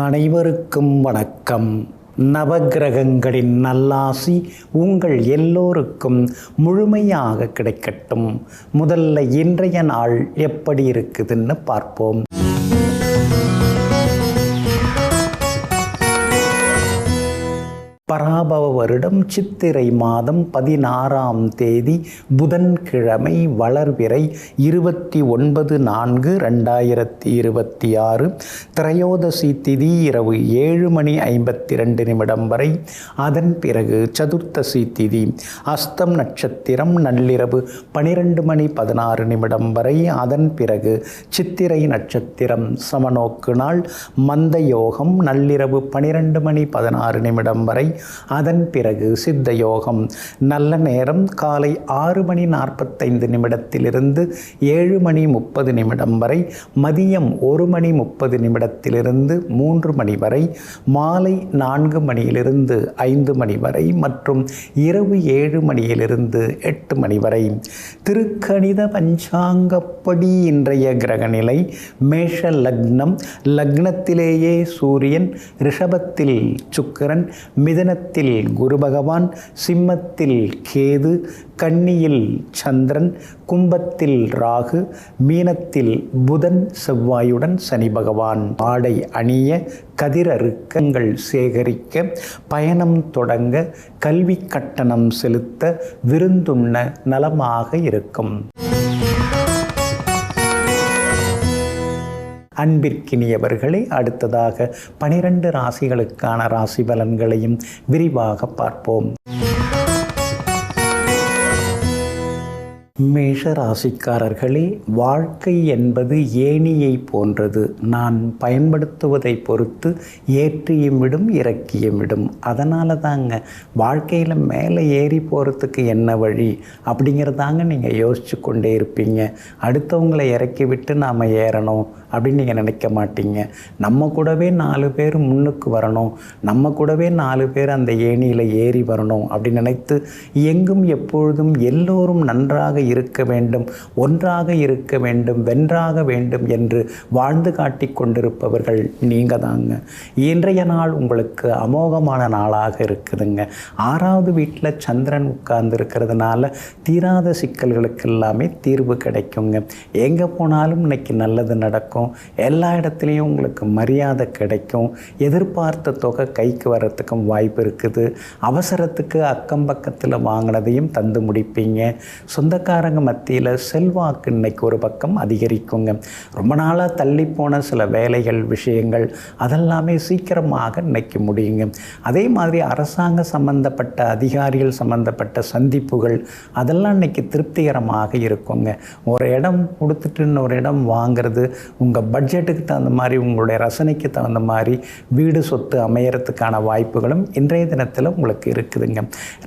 அனைவருக்கும் வணக்கம். நவக்கிரகங்களின் நல்லாசி உங்கள் எல்லோருக்கும் முழுமையாக கிடைக்கட்டும். முதல்ல இன்றைய நாள் எப்படி இருக்குதுன்னு பார்ப்போம். பராபவ வருடம் சித்திரை மாதம் 16ஆம் தேதி புதன்கிழமை, வளர்பிறை 29/4/2026. திரையோதசி திதி இரவு 7:52 வரை. அதன் பிறகு சதுர்த்தசி திதி. அஸ்தம் நட்சத்திரம் நள்ளிரவு 12:16 வரை. அதன் பிறகு சித்திரை நட்சத்திரம். சமநோக்கு நாள் மந்த யோகம் நள்ளிரவு 12:16 வரை. அதன் பிறகு சித்த யோகம். நல்ல நேரம் காலை 6:45 7:30 வரை. மதியம் 1:30 3 வரை. மாலை 4 5 வரை மற்றும் இரவு 7 8 வரை. திருக்கணித பஞ்சாங்கப்படி இன்றைய கிரகநிலை மேஷ லக்னம். லக்னத்திலேயே சூரியன், ரிஷபத்தில் சுக்கிரன், மிதனத்தில் குரு பகவான், சிம்மத்தில் கேது, கன்னியில் சந்திரன், கும்பத்தில் ராகு, மீனத்தில் புதன் செவ்வாயுடன் சனி பகவான். ஆடை அணிய, கதிரறுக்கங்கள் சேகரிக்க, பயணம் தொடங்க, கல்வி கட்டணம் செலுத்த, விருந்துண்ண நலமாக இருக்கும். அன்பிற்கினியவர்களே, அடுத்ததாக 12 ராசிகளுக்கான ராசி பலன்களையும் விரிவாக பார்ப்போம். மேஷ ராசிக்காரர்களே, வாழ்க்கை என்பது ஏணியை போன்றது. நான் பயன்படுத்துவதை பொறுத்து ஏற்றியும் விடும், இறக்கியும் விடும். அதனால தாங்க வாழ்க்கையில் மேலே ஏறி போகிறதுக்கு என்ன வழி அப்படிங்கிறதாங்க நீங்கள் யோசிச்சு கொண்டே இருப்பீங்க. அடுத்தவங்களை இறக்கி விட்டு நாம் ஏறணும் அப்படின்னு நீங்கள் நினைக்க மாட்டீங்க. நம்ம கூடவே 4 பேர் முன்னுக்கு வரணும், நம்ம கூடவே 4 பேர் அந்த ஏணியில் ஏறி வரணும் அப்படின்னு நினைத்து எங்கும் எப்பொழுதும் எல்லோரும் நன்றாக இருக்க வேண்டும், ஒன்றாக இருக்க வேண்டும், வென்றாக வேண்டும் என்று வாழ்ந்து காட்டி கொண்டிருப்பவர்கள் நீங்கள் தாங்க. இன்றைய நாள் உங்களுக்கு அமோகமான நாளாக இருக்குதுங்க. 6வது வீட்டில் சந்திரன் உட்கார்ந்து இருக்கிறதுனால தீராத சிக்கல்களுக்கு எல்லாமே தீர்வு கிடைக்குங்க. எங்கே போனாலும் இன்னைக்கு நல்லது நடக்கும். எல்லா இடத்துலையும் உங்களுக்கு மரியாதை கிடைக்கும். எதிர்பார்த்த தொகை கைக்கு வர்றதுக்கும் வாய்ப்பு இருக்குது. அவசரத்துக்கு அக்கம் பக்கத்தில் வாங்கினதையும் தந்து முடிப்பீங்க. சொந்தக்காரங்க மத்தியில் செல்வாக்கு இன்னைக்கு ஒரு பக்கம் அதிகரிக்குங்க. ரொம்ப நாளாக தள்ளி போன சில வேலைகள், விஷயங்கள் அதெல்லாமே சீக்கிரமாக இன்னைக்கு முடியுங்க. அதே மாதிரி அரசாங்க சம்பந்தப்பட்ட அதிகாரிகள் சம்பந்தப்பட்ட சந்திப்புகள் அதெல்லாம் இன்னைக்கு திருப்திகரமாக இருக்குங்க. ஒரு இடம் கொடுத்துட்டு இன்னொரு இடம் வாங்கிறது, உங்கள் பட்ஜெட்டுக்கு தகுந்த மாதிரி, உங்களுடைய ரசனைக்கு தகுந்த மாதிரி வீடு சொத்து அமையறதுக்கான வாய்ப்புகளும் இன்றைய தினத்தில் உங்களுக்கு இருக்குதுங்க.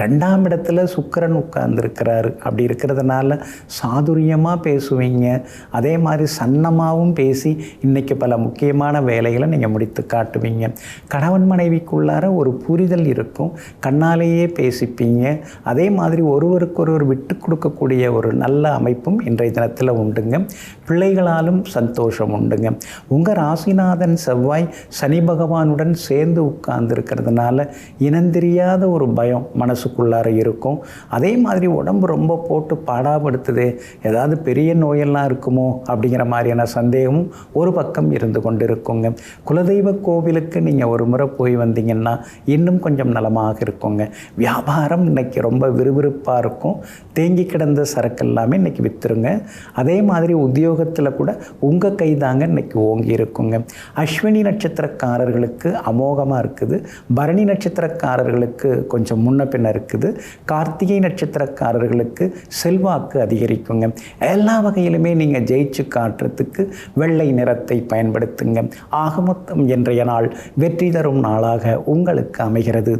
2ஆம் இடத்துல சுக்கிரன் உட்கார்ந்துருக்கிறாரு. அப்படி இருக்கிறதுனால சாதுரியமாக பேசுவீங்க. அதே மாதிரி சன்னமாகவும் பேசி இன்றைக்கி பல முக்கியமான வேலைகளை நீங்கள் முடித்து காட்டுவீங்க. கணவன் மனைவிக்குள்ளார ஒரு புரிதல் இருக்கும். கண்ணாலேயே பேசிப்பீங்க. அதே மாதிரி ஒருவருக்கொருவர் விட்டு கொடுக்கக்கூடிய ஒரு நல்ல அமைப்பும் இன்றைய தினத்தில் உண்டுங்க. பிள்ளைகளாலும் சந்தோஷம் உண்டுங்க. உங்கள் ராசிநாதன் செவ்வாய் சனி பகவானுடன் சேர்ந்து உட்கார்ந்துருக்கிறதுனால இனந்தெரியாத ஒரு பயம் மனசுக்குள்ளார இருக்கும். அதே மாதிரி உடம்பு ரொம்ப போட்டு பாடாப்படுத்துது, ஏதாவது பெரிய நோயெல்லாம் இருக்குமோ அப்படிங்கிற மாதிரியான சந்தேகமும் ஒரு பக்கம் இருந்து கொண்டு இருக்குங்க. குலதெய்வ கோவிலுக்கு நீங்கள் ஒரு முறை போய் வந்தீங்கன்னா இன்னும் கொஞ்சம் நலமாக இருக்குங்க. வியாபாரம் இன்னைக்கு ரொம்ப விறுவிறுப்பாக இருக்கும். தேங்கி கிடந்த சரக்கு எல்லாமே இன்னைக்கு விற்றுருங்க. அதே மாதிரி உத்தியோகத்தில் கூட உங்கள் கை தாங்க இன்னைக்கு ஓங்கி இருக்குங்க. அஸ்வினி நட்சத்திரக்காரர்களுக்கு அமோகமாக இருக்குது. பரணி நட்சத்திரக்காரர்களுக்கு கொஞ்சம் முன்ன பின்ன இருக்குது. கார்த்திகை நட்சத்திரக்காரர்களுக்கு செல்வாக்கு அதிகரிக்குங்க. எல்லா வகையிலுமே நீங்கள் ஜெயிச்சு காட்டுறதுக்கு வெள்ளை நிறத்தை பயன்படுத்துங்க. ஆக மொத்தம் இன்றைய நாள் வெற்றி தரும் நாளாக உங்களுக்கு அமைகிறது.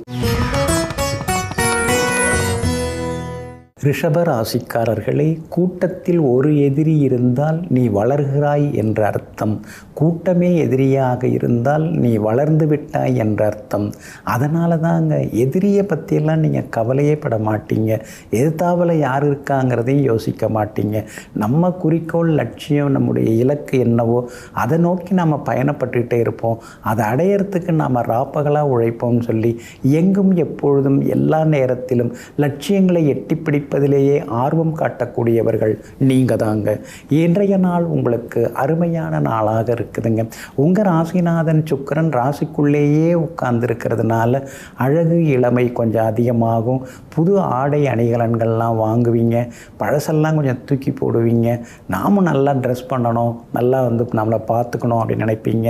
ரிஷப ராசிக்காரர்களே, கூட்டத்தில் ஒரு எதிரி இருந்தால் நீ வளர்கிறாய் என்ற அர்த்தம். கூட்டமே எதிரியாக இருந்தால் நீ வளர்ந்து விட்டாய் என்ற அர்த்தம். அதனால தாங்க எதிரியை பற்றியெல்லாம் நீங்கள் கவலையே பட மாட்டீங்க. எதிர்த்தாவல யார் இருக்காங்கிறதையும் யோசிக்க மாட்டீங்க. நம்ம குறிக்கோள், லட்சியம், நம்முடைய இலக்கு என்னவோ அதை நோக்கி நாம் பயணப்பட்டுக்கிட்டே இருப்போம். அதை அடையிறதுக்கு நாம் ராப்பகலாக உழைப்போம்னு சொல்லி எங்கும் எப்பொழுதும் எல்லா நேரத்திலும் லட்சியங்களை எட்டி பிடிப்பதிலேயே ஆர்வம் காட்டக்கூடியவர்கள் நீங்கள் தாங்க. இன்றைய நாள் உங்களுக்கு அருமையான நாளாக இருக்குதுங்க. உங்கள் ராசிநாதன் சுக்கிரன் ராசிக்குள்ளேயே உட்கார்ந்துருக்கிறதுனால அழகு, இளமை கொஞ்சம் அதிகமாகும். புது ஆடை அணிகலன்கள்லாம் வாங்குவீங்க. பழசெல்லாம் கொஞ்சம் தூக்கி போடுவீங்க. நாமும் நல்லா ட்ரெஸ் பண்ணணும், நல்லா நம்மளை பார்த்துக்கணும் அப்படின்னு நினைப்பீங்க.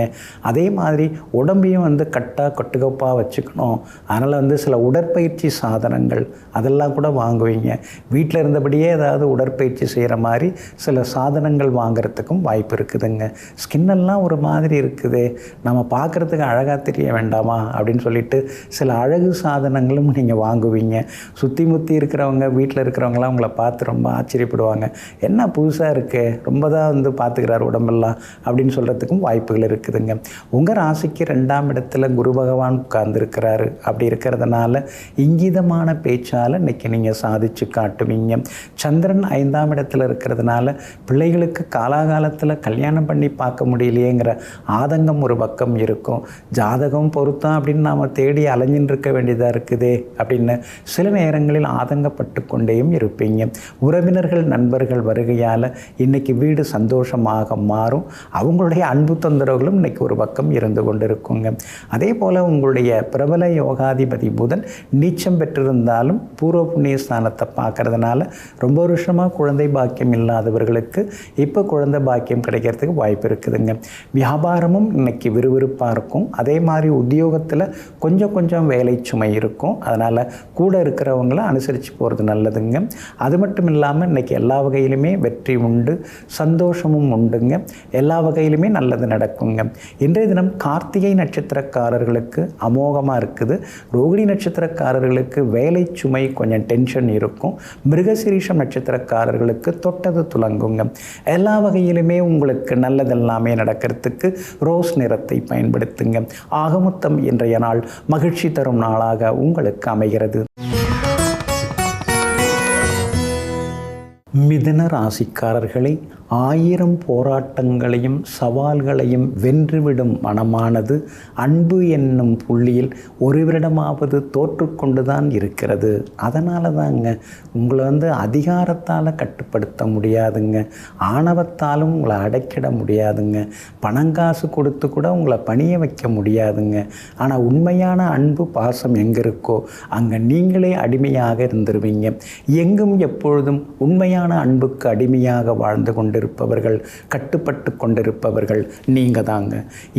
அதே மாதிரி உடம்பையும் கட்டுக்கோப்பாக வச்சுக்கணும். அதனால் சில உடற்பயிற்சி சாதனங்கள் அதெல்லாம் கூட வாங்குவீங்க. வீட்டில் இருந்தபடியே ஏதாவது உடற்பயிற்சி செய்கிற மாதிரி சில சாதனங்கள் வாங்கிறதுக்கும் வாய்ப்பு இருக்குதுங்க. ஸ்கின்னெல்லாம் ஒரு மாதிரி இருக்குது, நம்ம பார்க்குறதுக்கு அழகாக தெரிய வேண்டாமா அப்படின்னு சொல்லிட்டு சில அழகு சாதனங்களும் நீங்கள் வாங்குவீங்க. சுற்றி முற்றி இருக்கிறவங்க, வீட்டில் இருக்கிறவங்களாம் உங்களை பார்த்து ரொம்ப ஆச்சரியப்படுவாங்க. என்ன புதுசாக இருக்குது, ரொம்ப தான் பார்த்துக்கிறார் உடம்பெல்லாம் அப்படின்னு சொல்கிறதுக்கும் வாய்ப்புகள் இருக்குதுங்க. உங்கள் ராசிக்கு 2ஆம் இடத்துல குரு பகவான் உட்கார்ந்துருக்கிறாரு. அப்படி இருக்கிறதுனால இங்கிதமான பேச்சால் இன்றைக்கி நீங்கள் சாதிச்சு காட்டுவீங்க. சந்திரன் 5ஆம் இடத்துல இருக்கிறதுனால பிள்ளைகளுக்கு காலாகாலத்தில் கல்யாணம் பண்ணி பார்க்க முடியலையேங்கிற ஆதங்கம் ஒரு பக்கம் இருக்கும். ஜாதகம் பொருத்தம் அப்படின்னு நாம் தேடி அலைஞ்சின்னு இருக்க வேண்டியதாக இருக்குதே அப்படின்னு சில நேரங்களில் ஆதங்கப்பட்டு கொண்டேயும் இருப்பீங்க. உறவினர்கள், நண்பர்கள் வருகையால் இன்றைக்கி வீடு சந்தோஷமாக மாறும். அவங்களுடைய அன்பு தொந்தரவுகளும் இன்றைக்கி ஒரு பக்கம் இருந்து கொண்டு இருக்குங்க. அதே போல் உங்களுடைய பிரபல யோகாதிபதி புதன் நீச்சம் பெற்றிருந்தாலும் பூர்வ புண்ணிய ஸ்தானத்தை பார்க்கறதுனால ரொம்ப வருஷமாக குழந்தை பாக்கியம் இல்லாதவர்களுக்கு இப்போ குழந்தை பாக்கியம் கிடைக்கிறதுக்கு வாய்ப்பு இருக்குதுங்க. வியாபாரமும் இன்னைக்கு விறுவிறுப்பாக இருக்கும். அதே மாதிரி உத்தியோகத்தில் கொஞ்சம் வேலை சுமை இருக்கும். அதனால் கூட இருக்கிறவங்கள அனுசரித்து போகிறது நல்லதுங்க. அது மட்டும் இல்லாமல் இன்றைக்கி எல்லா வகையிலுமே வெற்றி உண்டு, சந்தோஷமும் உண்டுங்க. எல்லா வகையிலுமே நல்லது நடக்குங்க. இன்றைய தினம் கார்த்திகை நட்சத்திரக்காரர்களுக்கு அமோகமாக இருக்குது. ரோகிணி நட்சத்திரக்காரர்களுக்கு வேலை சுமை கொஞ்சம் டென்ஷன் இருக்கும். மிருகசீரிஷம் நட்சத்திரக்காரர்களுக்கு தொட்டது துலங்குங்க. எல்லா வகையிலுமே உங்களுக்கு நல்லதெல்லாமே நடக்கிறதுக்கு ரோஸ் நிறத்தை பயன்படுத்துங்க. ஆகமொத்தம் இன்றைய நாள் மகிழ்ச்சி தரும் நாளாக உங்களுக்கு அமைகிறது. மிதுன ராசிக்காரர்களை 1000 போராட்டங்களையும் சவால்களையும் வென்றுவிடும் மனமானது அன்பு என்னும் புள்ளியில் ஒரு வருடமாவது தோற்றுக்கொண்டுதான் இருக்கிறது. அதனால தாங்க உங்களை அதிகாரத்தால் கட்டுப்படுத்த முடியாதுங்க. ஆணவத்தாலும் உங்களை அடக்கிட முடியாதுங்க. பணங்காசு கொடுத்து கூட உங்களை பணிய வைக்க முடியாதுங்க. ஆனால் உண்மையான அன்பு, பாசம் எங்கே இருக்கோ அங்கே நீங்களே அடிமையாக இருந்துருவீங்க. எங்கும் எப்பொழுதும் உண்மையான அன்புக்கு அடிமையாக வாழ்ந்து கொண்டிருப்பவர்கள், கட்டுப்பட்டு கொண்டிருப்பவர்கள் நீங்கள் தாங்க.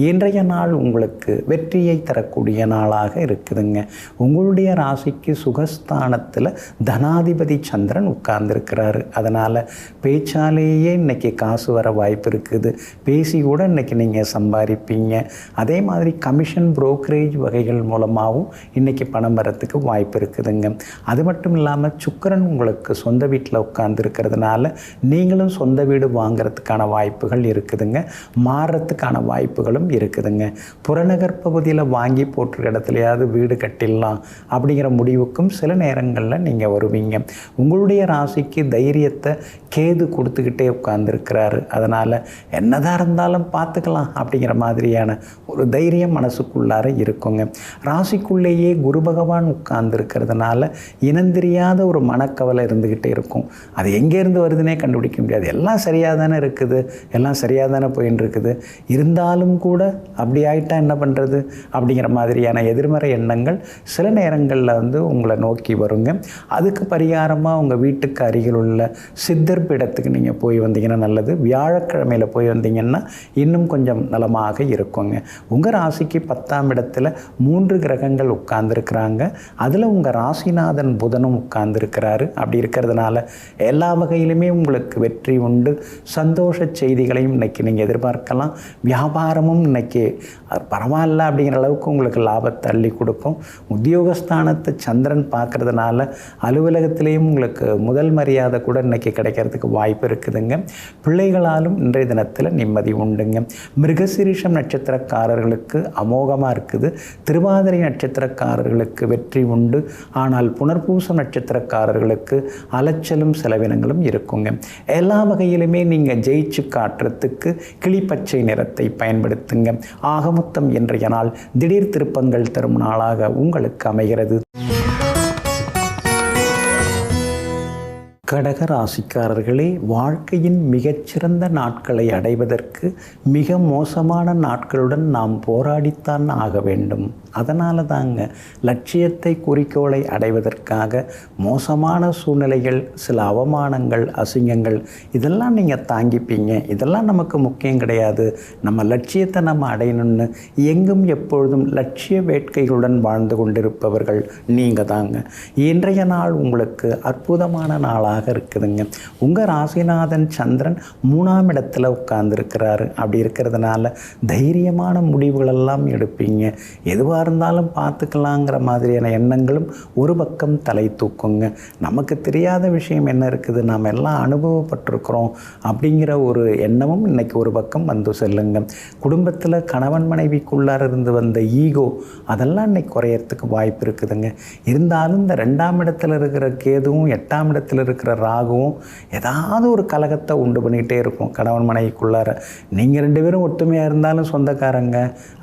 இன்றைய நாள் உங்களுக்கு வெற்றியை தரக்கூடிய நாளாக இருக்குதுங்க. உங்களுடைய ராசிக்கு சுகஸ்தானத்தில் தனாதிபதி சந்திரன் உட்கார்ந்துருக்கிறாரு. அதனால் பேச்சாலேயே இன்றைக்கி காசு வர வாய்ப்பு இருக்குது. பேசி கூட இன்றைக்கி நீங்கள் சம்பாதிப்பீங்க. அதே மாதிரி கமிஷன், புரோக்கரேஜ் வகைகள் மூலமாகவும் இன்றைக்கி பணம் வரத்துக்கு வாய்ப்பு இருக்குதுங்க. அது மட்டும் இல்லாமல் சுக்கிரன் உங்களுக்கு சொந்த வீட்டில் உட்கார்ந்துருக்கிறதுனால நீங்களும் சொந்த வீடு வாங்கிறதுக்கான வாய்ப்புகள் இருக்குதுங்க. மாறுறதுக்கான வாய்ப்புகளும் இருக்குதுங்க. புறநகர் பகுதியில் வாங்கி போட்டிருக்க இடத்துலையாவது வீடு கட்டிடலாம் அப்படிங்கிற முடிவுக்கும் சில நேரங்களில் நீங்கள் வருவீங்க. உங்களுடைய ராசிக்கு தைரியத்தை கேது கொடுத்துக்கிட்டே உட்கார்ந்துருக்கிறாரு. அதனால் என்னதான் இருந்தாலும் பார்த்துக்கலாம் அப்படிங்கிற மாதிரியான ஒரு தைரியம் மனசுக்குள்ளார இருக்குங்க. ராசிக்குள்ளேயே குரு பகவான் உட்கார்ந்துருக்கிறதுனால இனந்தெரியாத ஒரு மனக்கவலை இருந்துக்கிட்டே இருக்கும். அது எங்கேருந்து வருதுன்னே கண்டுபிடிக்க முடியாது. எல்லாம் சரியாக தானே இருக்குது, எல்லாம் சரியாக தானே போயின்னு இருக்குது. இருந்தாலும் கூட அப்படி ஆகிட்டா என்ன பண்ணுறது அப்படிங்கிற மாதிரியான எதிர்மறை எண்ணங்கள் சில நேரங்களில் உங்களை நோக்கி வருங்க. அதுக்கு பரிகாரமாக உங்கள் வீட்டுக்கு அருகில் உள்ள சித்தர் பீடத்துக்கு நீங்கள் போய் வந்தீங்கன்னா நல்லது. வியாழக்கிழமையில் போய் வந்தீங்கன்னா இன்னும் கொஞ்சம் நலமாக இருக்குங்க. உங்கள் ராசிக்கு 10ஆம் இடத்துல 3 கிரகங்கள் உட்கார்ந்துருக்கிறாங்க. அதில் உங்கள் ராசிநாதன் புதனும் உட்கார்ந்துருக்கிறாரு. அப்படி இருக்கிறதுனால எல்லா வகையிலுமே உங்களுக்கு வெற்றி உண்டு, சந்தோஷ செய்திகளையும் இன்றைக்கி நீங்கள் எதிர்பார்க்கலாம். வியாபாரமும் இன்றைக்கி பரவாயில்ல அப்படிங்கிற அளவுக்கு உங்களுக்கு லாபத்தை அள்ளி கொடுக்கும். உத்தியோகஸ்தானத்தை சந்திரன் பார்க்குறதுனால அலுவலகத்திலேயும் உங்களுக்கு முதல் மரியாதை கூட இன்றைக்கி கிடைக்கிறதுக்கு வாய்ப்பு இருக்குதுங்க. பிள்ளைகளாலும் இன்றைய தினத்தில் நிம்மதி உண்டுங்க. மிருகசீரிஷம் நட்சத்திரக்காரர்களுக்கு அமோகமாக இருக்குது. திருவாதிரை நட்சத்திரக்காரர்களுக்கு வெற்றி உண்டு. ஆனால் புனர்பூசம் நட்சத்திரக்காரர்களுக்கு அலைச்சலும் செலவினங்களும் இருக்குங்க. எல்லா வகையிலுமே நீங்கள் ஜெயிச்சு காட்டுறதுக்கு கிளிப்பச்சை நிறத்தை பயன்படுத்துங்க. ஆகமொத்தம் இன்றைய நாள் திடீர் திருப்பங்கள் தரும் நாளாக உங்களுக்கு அமைகிறது. கடக ராசிக்காரர்களே, வாழ்க்கையின் மிகச்சிறந்த நாட்களை அடைவதற்கு மிக மோசமான நாட்களுடன் நாம் போராடித்தான் ஆக வேண்டும். அதனால தாங்க லட்சியத்தை குறிக்கோளை அடைவதற்காக மோசமான சூழ்நிலைகள், சில அவமானங்கள், அசிங்கங்கள் இதெல்லாம் நீங்கள் தாங்கிப்பீங்க. இதெல்லாம் நமக்கு முக்கியம் கிடையாது. நம்ம லட்சியத்தை நம்ம அடையணும்னு எங்கும் எப்பொழுதும் லட்சிய வேட்கைகளுடன் வாழ்ந்து கொண்டிருப்பவர்கள் நீங்கள் தாங்க. இன்றைய நாள் உங்களுக்கு அற்புதமான நாளாக இருக்குதுங்க. உங்கள் ராசிநாதன் சந்திரன் 3ஆம் இடத்துல உட்கார்ந்துருக்கிறாரு. அப்படி இருக்கிறதுனால தைரியமான முடிவுகளெல்லாம் எடுப்பீங்க. எதுவாக இருந்தாலும் பார்த்துக்கலாங்கிற மாதிரியான எண்ணங்களும் ஒரு பக்கம் தலை தூக்குங்க. நமக்கு தெரியாத விஷயம் என்ன இருக்குது, நாம் எல்லாம் அனுபவப்பட்டிருக்கிறோம் அப்படிங்கிற ஒரு எண்ணமும் இன்றைக்கி ஒரு பக்கம் வந்து செல்லுங்க. குடும்பத்தில் கணவன் மனைவிக்குள்ளார இருந்து வந்த ஈகோ அதெல்லாம் இன்றைக்கி குறையறதுக்கு வாய்ப்பு இருக்குதுங்க. இருந்தாலும் இந்த 2ஆம் இடத்துல இருக்கிற கேதுவும் 8ஆம் இடத்துல இருக்கிற ராகுவும் ஏதாவது ஒரு கலகத்தை உண்டு பண்ணிகிட்டே இருக்கும் கணவன் மனைவிக்குள்ளார. நீங்கள் 2 பேரும் ஒற்றுமையாக இருந்தாலும் சொந்தக்காரங்க,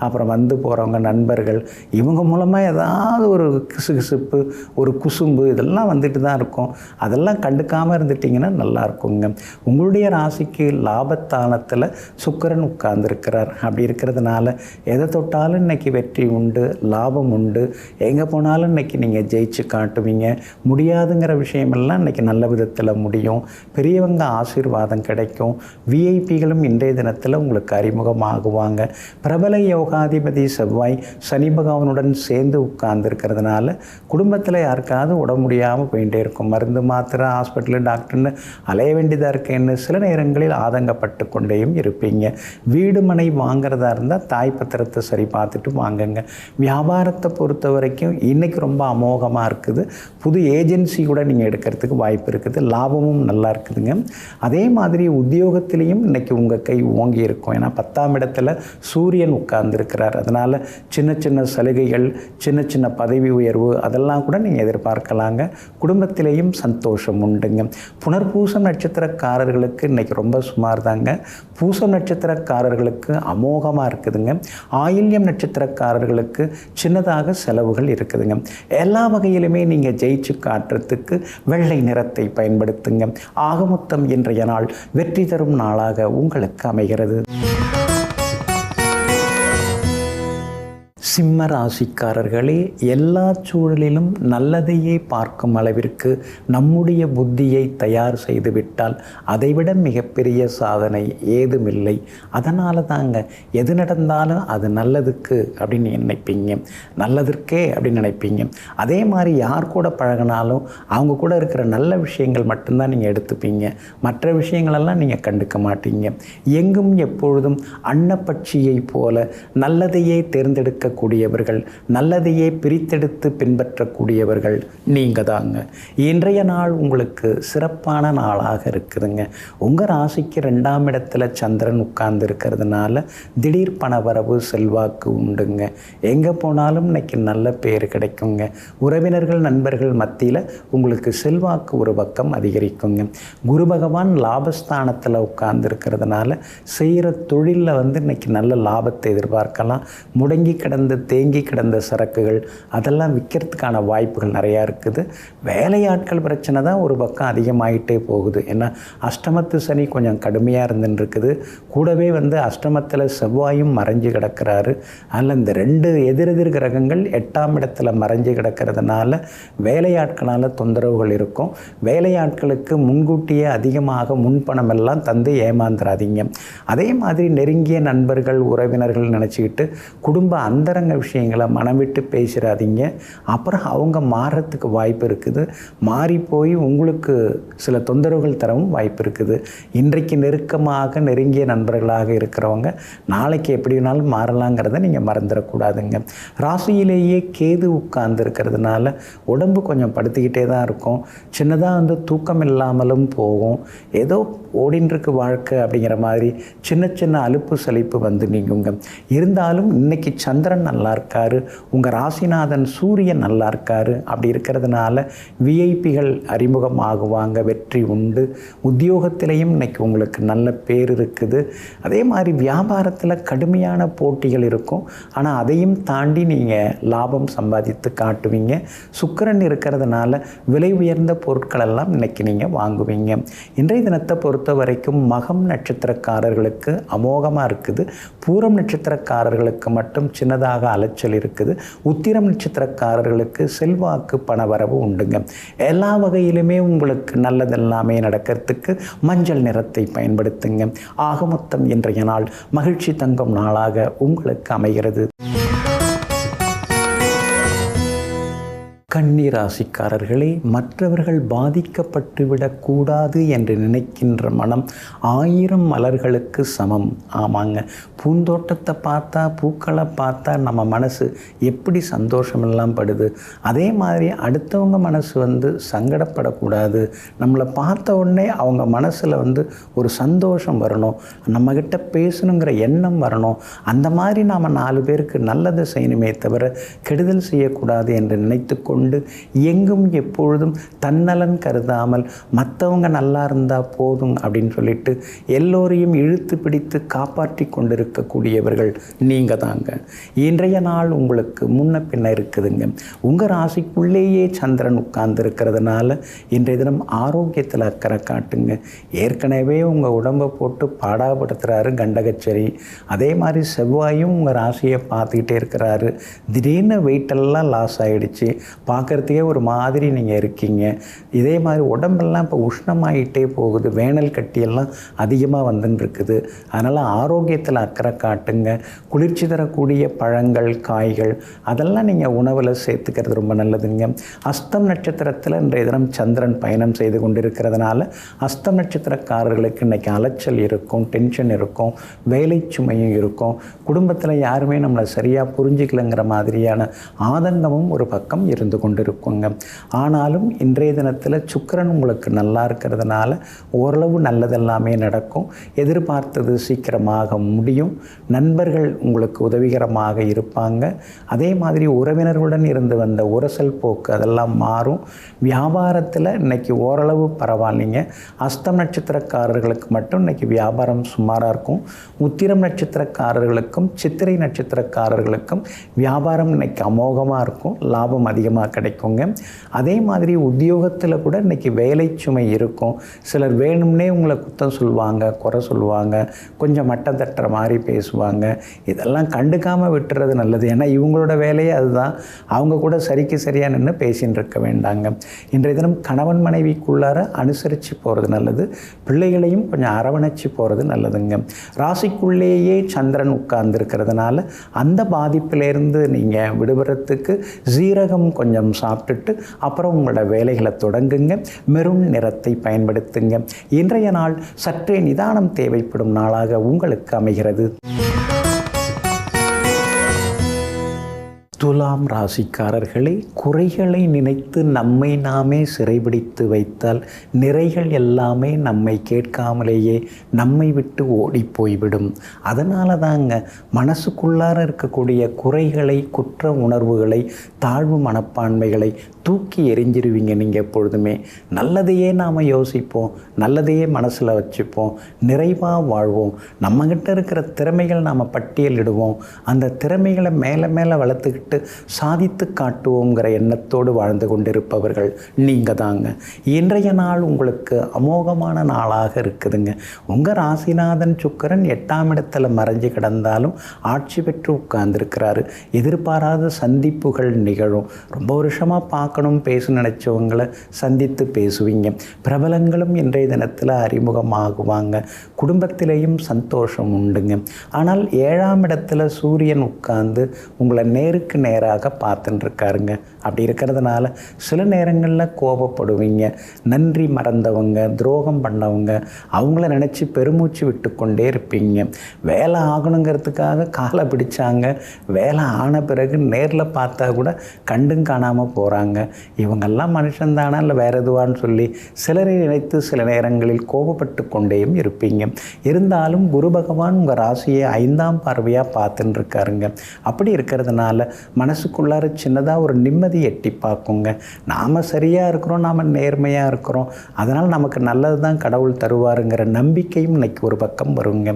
அப்புறம் வந்து போகிறவங்க நண்பர்கள், இவங்க மூலமாக ஏதாவது ஒரு கிசுகிசுப்பு, ஒரு குசும்பு இதெல்லாம் வந்துட்டு தான் இருக்கும். அதெல்லாம் கண்டுக்காமல் இருந்துட்டிங்கன்னா நல்லா இருக்குங்க. உங்களுடைய ராசிக்கு லாபத்தானத்தில் சுக்கிரன் உட்கார்ந்துருக்கிறார். அப்படி இருக்கிறதுனால எதை தொட்டாலும் இன்றைக்கி வெற்றி உண்டு, லாபம் உண்டு. எங்கே போனாலும் இன்றைக்கி நீங்கள் ஜெயிச்சு காட்டுவீங்க. முடியாதுங்கிற விஷயமெல்லாம் இன்றைக்கி நல்ல விதத்தில் முடியும். பெரியவங்க ஆசீர்வாதம் கிடைக்கும். விஐபிகளும் இன்றைய தினத்தில் உங்களுக்கு அறிமுகமாகுவாங்க. பிரபல யோகாதிபதி செவ்வாய் சனி பகவானுடன் சேர்ந்து உட்கார்ந்துருக்கிறதுனால குடும்பத்தில் யாருக்காவது உடம்பு முடியாமல் போயிட்டே இருக்கும். மருந்து மாத்திரை, ஹாஸ்பிட்டலு, டாக்டர்னு அலைய வேண்டியதாக இருக்கேன்னு சில நேரங்களில் ஆதங்கப்பட்டு கொண்டேயும் இருப்பீங்க. வீடு மனை வாங்கிறதா இருந்தால் தாய் பத்திரத்தை சரி பார்த்துட்டு வாங்குங்க. வியாபாரத்தை பொறுத்த வரைக்கும் இன்றைக்கி ரொம்ப அமோகமாக இருக்குது. புது ஏஜென்சி கூட நீங்கள் எடுக்கிறதுக்கு வாய்ப்பு இருக்குது. லாபமும் நல்லா இருக்குதுங்க. அதே மாதிரி உத்தியோகத்திலையும் இன்றைக்கி உங்கள் கை ஓங்கி இருக்கும். ஏன்னா 10ஆம் இடத்துல சூரியன் உட்கார்ந்துருக்கிறார். அதனால் சின்ன சின்ன சலுகைகள், சின்ன சின்ன பதவி உயர்வு அதெல்லாம் கூட நீங்கள் எதிர்பார்க்கலாங்க. குடும்பத்திலேயும் சந்தோஷம் உண்டுங்க. புனர்பூசம் நட்சத்திரக்காரர்களுக்கு இன்றைக்கி ரொம்ப சுமார் தாங்க. பூசம் நட்சத்திரக்காரர்களுக்கு அமோகமாக இருக்குதுங்க. ஆயில்யம் நட்சத்திரக்காரர்களுக்கு சின்னதாக செலவுகள் இருக்குதுங்க. எல்லா வகையிலுமே நீங்கள் ஜெயிச்சு காட்டுறதுக்கு வெள்ளை நிறத்தை பயன்படுத்துங்க. ஆகமொத்தம் இன்றைய நாள் வெற்றி தரும் நாளாக உங்களுக்கு அமைகிறது. சிம்ம ராசிக்காரர்களே, எல்லா சூழலிலும் நல்லதையே பார்க்கும் அளவிற்கு நம்முடைய புத்தியை தயார் செய்துவிட்டால் அதைவிட மிகப்பெரிய சாதனை ஏதுமில்லை. அதனால தாங்க எது நடந்தாலும் அது நல்லதுக்கு அப்படின்னு நினைப்பீங்க, நல்லதற்கே அப்படின்னு நினைப்பீங்க. அதே மாதிரி யார் கூட பழகினாலும் அவங்க கூட இருக்கிற நல்ல விஷயங்கள் மட்டும்தான் நீங்கள் எடுத்துப்பீங்க. மற்ற விஷயங்களெல்லாம் நீங்கள் கண்டுக்க மாட்டீங்க. எங்கும் எப்பொழுதும் அன்னப்பட்சியை போல நல்லதையே தேர்ந்தெடுக்க கூடியவர்கள், நல்லதையே பிரித்தெடுத்து பின்பற்றக்கூடியவர்கள் நீங்கள் தாங்க. இன்றைய நாள் உங்களுக்கு சிறப்பான நாளாக இருக்குதுங்க. உங்கள் ராசிக்கு 2ஆம் இடத்துல சந்திரன் உட்கார்ந்து இருக்கிறதுனால திடீர் பணவரவு, செல்வாக்கு உண்டுங்க. எங்கே போனாலும் இன்னைக்கு நல்ல பேர் கிடைக்குங்க. உறவினர்கள், நண்பர்கள் மத்தியில் உங்களுக்கு செல்வாக்கு ஒரு பக்கம் அதிகரிக்குங்க. குரு பகவான் லாபஸ்தானத்தில் உட்கார்ந்து இருக்கிறதுனால செய்கிற தொழிலில் இன்னைக்கு நல்ல லாபத்தை எதிர்பார்க்கலாம். முடங்கி கிடந்த, தேங்கி கிடந்த சரக்குகள் அதெல்லாம் விற்கிறதுக்கான வாய்ப்புகள் நிறையா இருக்குது. வேலையாட்கள் பிரச்சனை தான் ஒரு பக்கம் அதிகமாகிட்டே போகுது. ஏன்னா அஷ்டமத்து சனி கொஞ்சம் கடுமையாக இருந்துன்னு இருக்குது. கூடவே அஷ்டமத்தில் செவ்வாயும் மறைஞ்சு கிடக்கிறாரு. அதில் இந்த 2 எதிரெதிர் கிரகங்கள் 8ஆம் இடத்துல மறைஞ்சு கிடக்கிறதுனால வேலையாட்களால் தொந்தரவுகள் இருக்கும். வேலையாட்களுக்கு முன்கூட்டியே அதிகமாக முன்பணம் எல்லாம் தந்து ஏமாந்துடாதீங்க. அதே மாதிரி நெருங்கிய நண்பர்கள், உறவினர்கள் நினச்சிக்கிட்டு குடும்ப அந்தரங்க அந்தரங்க விஷயங்களை மனம் விட்டு பேசிடாதீங்க. அப்புறம் அவங்க மாறுறதுக்கு வாய்ப்பு இருக்குது. மாறி போய் உங்களுக்கு சில தொந்தரவுகள் தரவும் வாய்ப்பு இருக்குது. இன்றைக்கு நெருக்கமாக நெருங்கிய நண்பர்களாக இருக்கிறவங்க நாளைக்கு எப்படி வேணாலும் மாறலாங்கிறத நீங்கள் மறந்துடக்கூடாதுங்க. ராசியிலேயே கேது உட்கார்ந்து இருக்கிறதுனால உடம்பு கொஞ்சம் படுத்திக்கிட்டே தான் இருக்கும். சின்னதாக தூக்கம் இல்லாமலும் போகும். ஏதோ ஓடின்றிருக்கு வாழ்க்கை அப்படிங்கிற மாதிரி சின்ன சின்ன அலுப்பு சலிப்பு நீங்குங்க. இருந்தாலும் இன்னைக்கு சந்திரன் நல்லா இருக்காரு, உங்கள் ராசிநாதன் சூரியன் நல்லா இருக்காரு. அப்படி இருக்கிறதுனால விஐபிகள் அறிமுகமாகுவாங்க, வெற்றி உண்டு. உத்தியோகத்திலையும் இன்னைக்கு உங்களுக்கு நல்ல பேர் இருக்குது. அதே மாதிரி வியாபாரத்தில் கடுமையான போட்டிகள் இருக்கும். ஆனால் அதையும் தாண்டி நீங்கள் லாபம் சம்பாதித்து காட்டுவீங்க. சுக்கிரன் இருக்கிறதுனால விலை உயர்ந்த பொருட்கள் எல்லாம் இன்னைக்கு நீங்கள் வாங்குவீங்க. இன்றைய தினத்தை பொறுத்த வரைக்கும் மகம் நட்சத்திரக்காரர்களுக்கு அமோகமாக இருக்குது. பூரம் நட்சத்திரக்காரர்களுக்கு மட்டும் சின்னதாக அலைச்சல் இருக்குது. உத்திரம் நட்சத்திரக்காரர்களுக்கு செல்வாக்கு பணவரவு உண்டுங்க. எல்லா வகையிலுமே உங்களுக்கு நல்லதெல்லாமே நடக்கிறதுக்கு மஞ்சள் நிறத்தை பயன்படுத்துங்க. ஆக மொத்தம் இன்றைய நாள் மகிழ்ச்சி தங்கும் நாளாக உங்களுக்கு அமைகிறது. கன்னி ராசிக்காரர்களே, மற்றவர்கள் பாதிக்கப்பட்டுவிடக்கூடாது என்று நினைக்கின்ற மனம் 1000 மலர்களுக்கு சமம். ஆமாங்க, பூந்தோட்டத்தை பார்த்தா பூக்களை பார்த்தா நம்ம மனசு எப்படி சந்தோஷமெல்லாம் படுது. அதே மாதிரி அடுத்தவங்க மனசு சங்கடப்படக்கூடாது. நம்மளை பார்த்த உடனே அவங்க மனசில் ஒரு சந்தோஷம் வரணும், நம்மக்கிட்ட பேசணுங்கிற எண்ணம் வரணும். அந்த மாதிரி நாம் 4 பேருக்கு நல்லதை செய்யணுமே தவிர கெடுதல் செய்யக்கூடாது என்று நினைத்து கொண்டு எங்கும் எப்பொழுதும் தன்னலன் கருதாமல் மற்றவங்க நல்லா இருந்தால் போதும் அப்படின்னு சொல்லிட்டு எல்லோரையும் இழுத்து பிடித்து காப்பாற்றி கொண்டிருக்கக்கூடியவர்கள் நீங்கள் தாங்க. இன்றைய நாள் உங்களுக்கு முன்ன பின்ன இருக்குதுங்க. உங்கள் ராசிக்குள்ளேயே சந்திரன் உட்கார்ந்து இருக்கிறதுனால இன்றைய தினம் ஆரோக்கியத்தில் அக்கறை காட்டுங்க. ஏற்கனவே உங்கள் உடம்பை போட்டு பாடாப்படுத்துகிறாரு கண்டகச்சரி. அதே மாதிரி செவ்வாயும் உங்கள் ராசியை பார்த்துக்கிட்டே இருக்கிறாரு. திடீர்னு வெயிட்டெல்லாம் லாஸ் ஆகிடுச்சு, பார்க்குறதுக்கே ஒரு மாதிரி நீங்கள் இருக்கீங்க. இதே மாதிரி உடம்பெல்லாம் இப்போ உஷ்ணமாகிட்டே போகுது, வேனல் கட்டியெல்லாம் அதிகமாக வந்துன்னு. அதனால் ஆரோக்கியத்தில் அக்கறை காட்டுங்க. குளிர்ச்சி தரக்கூடிய பழங்கள் காய்கள் அதெல்லாம் நீங்கள் உணவில் சேர்த்துக்கிறது ரொம்ப நல்லதுங்க. அஸ்தம் நட்சத்திரத்தில் இன்றைய தினம் சந்திரன் பயணம் செய்து கொண்டிருக்கிறதுனால அஸ்தம் நட்சத்திரக்காரர்களுக்கு இன்றைக்கி அலைச்சல் இருக்கும், டென்ஷன் இருக்கும், வேலை சுமையும் இருக்கும். குடும்பத்தில் யாருமே நம்மளை சரியாக புரிஞ்சிக்கலைங்கிற மாதிரியான ஆதங்கமும் ஒரு பக்கம் இருந்து கொண்டிருக்குங்க. ஆனாலும் இன்றைய தினத்தில் சுக்கிரன் உங்களுக்கு நல்லா இருக்கிறதுனால ஓரளவு நல்லதெல்லாமே நடக்கும். எதிர்பார்த்தது சீக்கிரமாக முடியும். நண்பர்கள் உங்களுக்கு உதவிகரமாக இருப்பாங்க. அதே மாதிரி உறவினர்களுடன் இருந்து வந்த உரசல் போக்கு அதெல்லாம் மாறும். வியாபாரத்தில் இன்னைக்கு ஓரளவு பரவாயில்லைங்க. அஸ்தம் நட்சத்திரக்காரர்களுக்கு மட்டும் இன்னைக்கு வியாபாரம் சுமாராக இருக்கும். உத்திரம் நட்சத்திரக்காரர்களுக்கும் சித்திரை நட்சத்திரக்காரர்களுக்கும் வியாபாரம் இன்னைக்கு அமோகமாக இருக்கும், லாபம் அதிகமாக கிடைக்குங்க. அதே மாதிரி உத்தியோகத்தில் கூட இன்றைக்கி வேலை சுமை இருக்கும். சிலர் வேணும்னே உங்களை குத்தம் சொல்லுவாங்க, குறை சொல்லுவாங்க, கொஞ்சம் மட்டம் தட்டுற மாதிரி பேசுவாங்க. இதெல்லாம் கண்டுக்காமல் விட்டுறது நல்லது. ஏன்னா இவங்களோட வேலையே அதுதான். அவங்க கூட சரிக்கு சரியாக நின்று பேசின்னு இருக்க வேண்டாங்க. இன்றைய தினம் கணவன் மனைவிக்குள்ளார அனுசரித்து போகிறது நல்லது. பிள்ளைகளையும் கொஞ்சம் அரவணைச்சு போகிறது நல்லதுங்க. ராசிக்குள்ளேயே சந்திரன் உட்கார்ந்துருக்கிறதுனால அந்த பாதிப்பிலேருந்து நீங்கள் விடுபடுறதுக்கு சீரகம் கொஞ்சம் சாப்பிட்டுட்டு அப்புறம் உங்களோட வேலைகளை தொடங்குங்க. மெரூன் நிறத்தை பயன்படுத்துங்க. இன்றைய நாள் சற்றே நிதானம் தேவைப்படும் நாளாக உங்களுக்கு அமைகிறது. துலாம் ராசிக்காரர்களே, குறைகளை நினைத்து நம்மை நாமே சிறைபிடித்து வைத்தால் நிறைகள் எல்லாமே நம்மை கேட்காமலேயே நம்மை விட்டு ஓடி போய்விடும். அதனால தாங்க மனசுக்குள்ளார இருக்கக்கூடிய குறைகளை, குற்ற உணர்வுகளை, தாழ்வு மனப்பான்மைகளை தூக்கி எறிஞ்சிருவீங்க. நீங்கள் எப்பொழுதுமே நல்லதையே நாம் யோசிப்போம், நல்லதையே மனசில் வச்சுப்போம், நிறைவாக வாழ்வோம். நம்மகிட்ட இருக்கிற திறமைகள் நாம் பட்டியலிடுவோம். அந்த திறமைகளை மேலே மேலே வளர்த்துக்கிட்டு சாதித்து காட்டுவோங்கிற எண்ணத்தோடு வாழ்ந்து கொண்டிருப்பவர்கள் நீங்கள் தாங்க. இன்றைய நாள் உங்களுக்கு அமோகமான நாளாக இருக்குதுங்க. உங்கள் ராசிநாதன் சுக்கிரன் 8ஆம் இடத்துல மறைஞ்சு கிடந்தாலும் ஆட்சி பெற்று உட்கார்ந்துருக்கிறாரு. எதிர்பாராத சந்திப்புகள் நிகழும். ரொம்ப வருஷமாக பார்க்கணும் பார்க்கணும் பேச நினச்சவங்களை சந்தித்து பேசுவீங்க. பிரபலங்களும் இன்றைய தினத்தில் அறிமுகமாகுவாங்க. குடும்பத்திலேயும் சந்தோஷம் உண்டுங்க. ஆனால் 7ஆம் இடத்துல சூரியன் உட்கார்ந்து உங்களை நேருக்கு நேராக பார்த்துட்டு இருக்காருங்க. அப்படி இருக்கிறதுனால சில நேரங்களில் கோபப்படுவீங்க. நன்றி மறந்தவங்க, துரோகம் பண்ணவங்க, அவங்கள நினச்சி பெருமூச்சு விட்டு கொண்டே இருப்பீங்க. வேலை ஆகணுங்கிறதுக்காக காலை பிடிச்சாங்க, வேலை ஆன பிறகு நேரில் பார்த்தா கூட கண்டும் காணாமல் போகிறாங்க. இவங்கெல்லாம் மனுஷன்தானா இல்லை வேறு எதுவான்னு சொல்லி சிலரை நினைத்து சில நேரங்களில் கோபப்பட்டு கொண்டேயும் இருப்பீங்க. இருந்தாலும் குரு பகவான் உங்கள் ராசியை 5ஆம் பார்வையாக பார்த்துன்னு இருக்காருங்க. அப்படி இருக்கிறதுனால மனசுக்குள்ளார சின்னதாக ஒரு நிம்மதி எட்டி பார்க்குங்க. நாம் சரியாக இருக்கிறோம், நாம் நேர்மையாக இருக்கிறோம், அதனால் நமக்கு நல்லது தான் கடவுள் தருவாருங்கிற நம்பிக்கையும் இன்னைக்கு ஒரு பக்கம் வருங்க.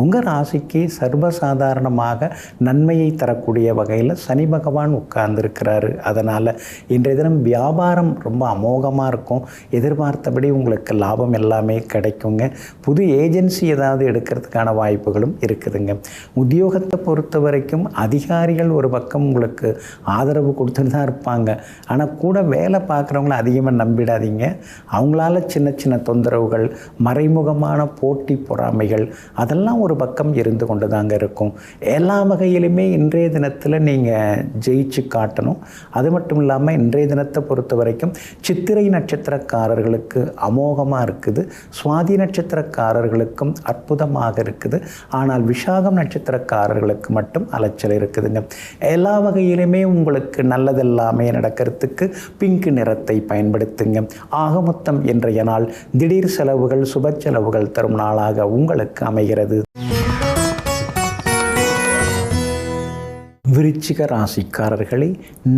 உங்கள் ராசிக்கு சர்வசாதாரணமாக நன்மையை தரக்கூடிய வகையில் சனி பகவான் உட்கார்ந்துருக்கிறாரு. அதனால் இன்றைய தினம் வியாபாரம் ரொம்ப அமோகமாக இருக்கும். எதிர்பார்த்தபடி உங்களுக்கு லாபம் எல்லாமே கிடைக்குங்க. புது ஏஜென்சி ஏதாவது எடுக்கிறதுக்கான வாய்ப்புகளும் இருக்குதுங்க. உத்தியோகத்தை பொறுத்த வரைக்கும் அதிகாரிகள் ஒரு பக்கம் உங்களுக்கு ஆதரவு கொடுத்துட்டு தான் இருப்பாங்க. ஆனால் கூட வேலை பார்க்குறவங்கள அதிகமாக நம்பிடாதீங்க. அவங்களால சின்ன சின்ன தொந்தரவுகள், மறைமுகமான போட்டி பொறாமைகள் அதெல்லாம் ஒரு பக்கம் இருந்து கொண்டு தாங்க இருக்கும். எல்லா வகையிலுமே இன்றைய தினத்தில் நீங்கள் ஜெயிச்சு காட்டணும். அது மட்டும் இல்லாமல் இன்றைய தினத்தை பொறுத்த வரைக்கும் சித்திரை நட்சத்திரக்காரர்களுக்கு அமோகமாக இருக்குது. சுவாதி நட்சத்திரக்காரர்களுக்கும் அற்புதமாக இருக்குது. ஆனால் விசாகம் நட்சத்திரக்காரர்களுக்கு மட்டும் அலைச்சல் இருக்குதுங்க. எல்லா வகையிலுமே உங்களுக்கு நல்லதெல்லாமே நடக்கிறதுக்கு பிங்க் நிறத்தை பயன்படுத்துங்க. ஆக மொத்தம் இன்றைய நாள் திடீர் செலவுகள், சுப செலவுகள் தரும் நாளாக உங்களுக்கு அமைகிறது. விருச்சிக ராசிக்காரர்களே,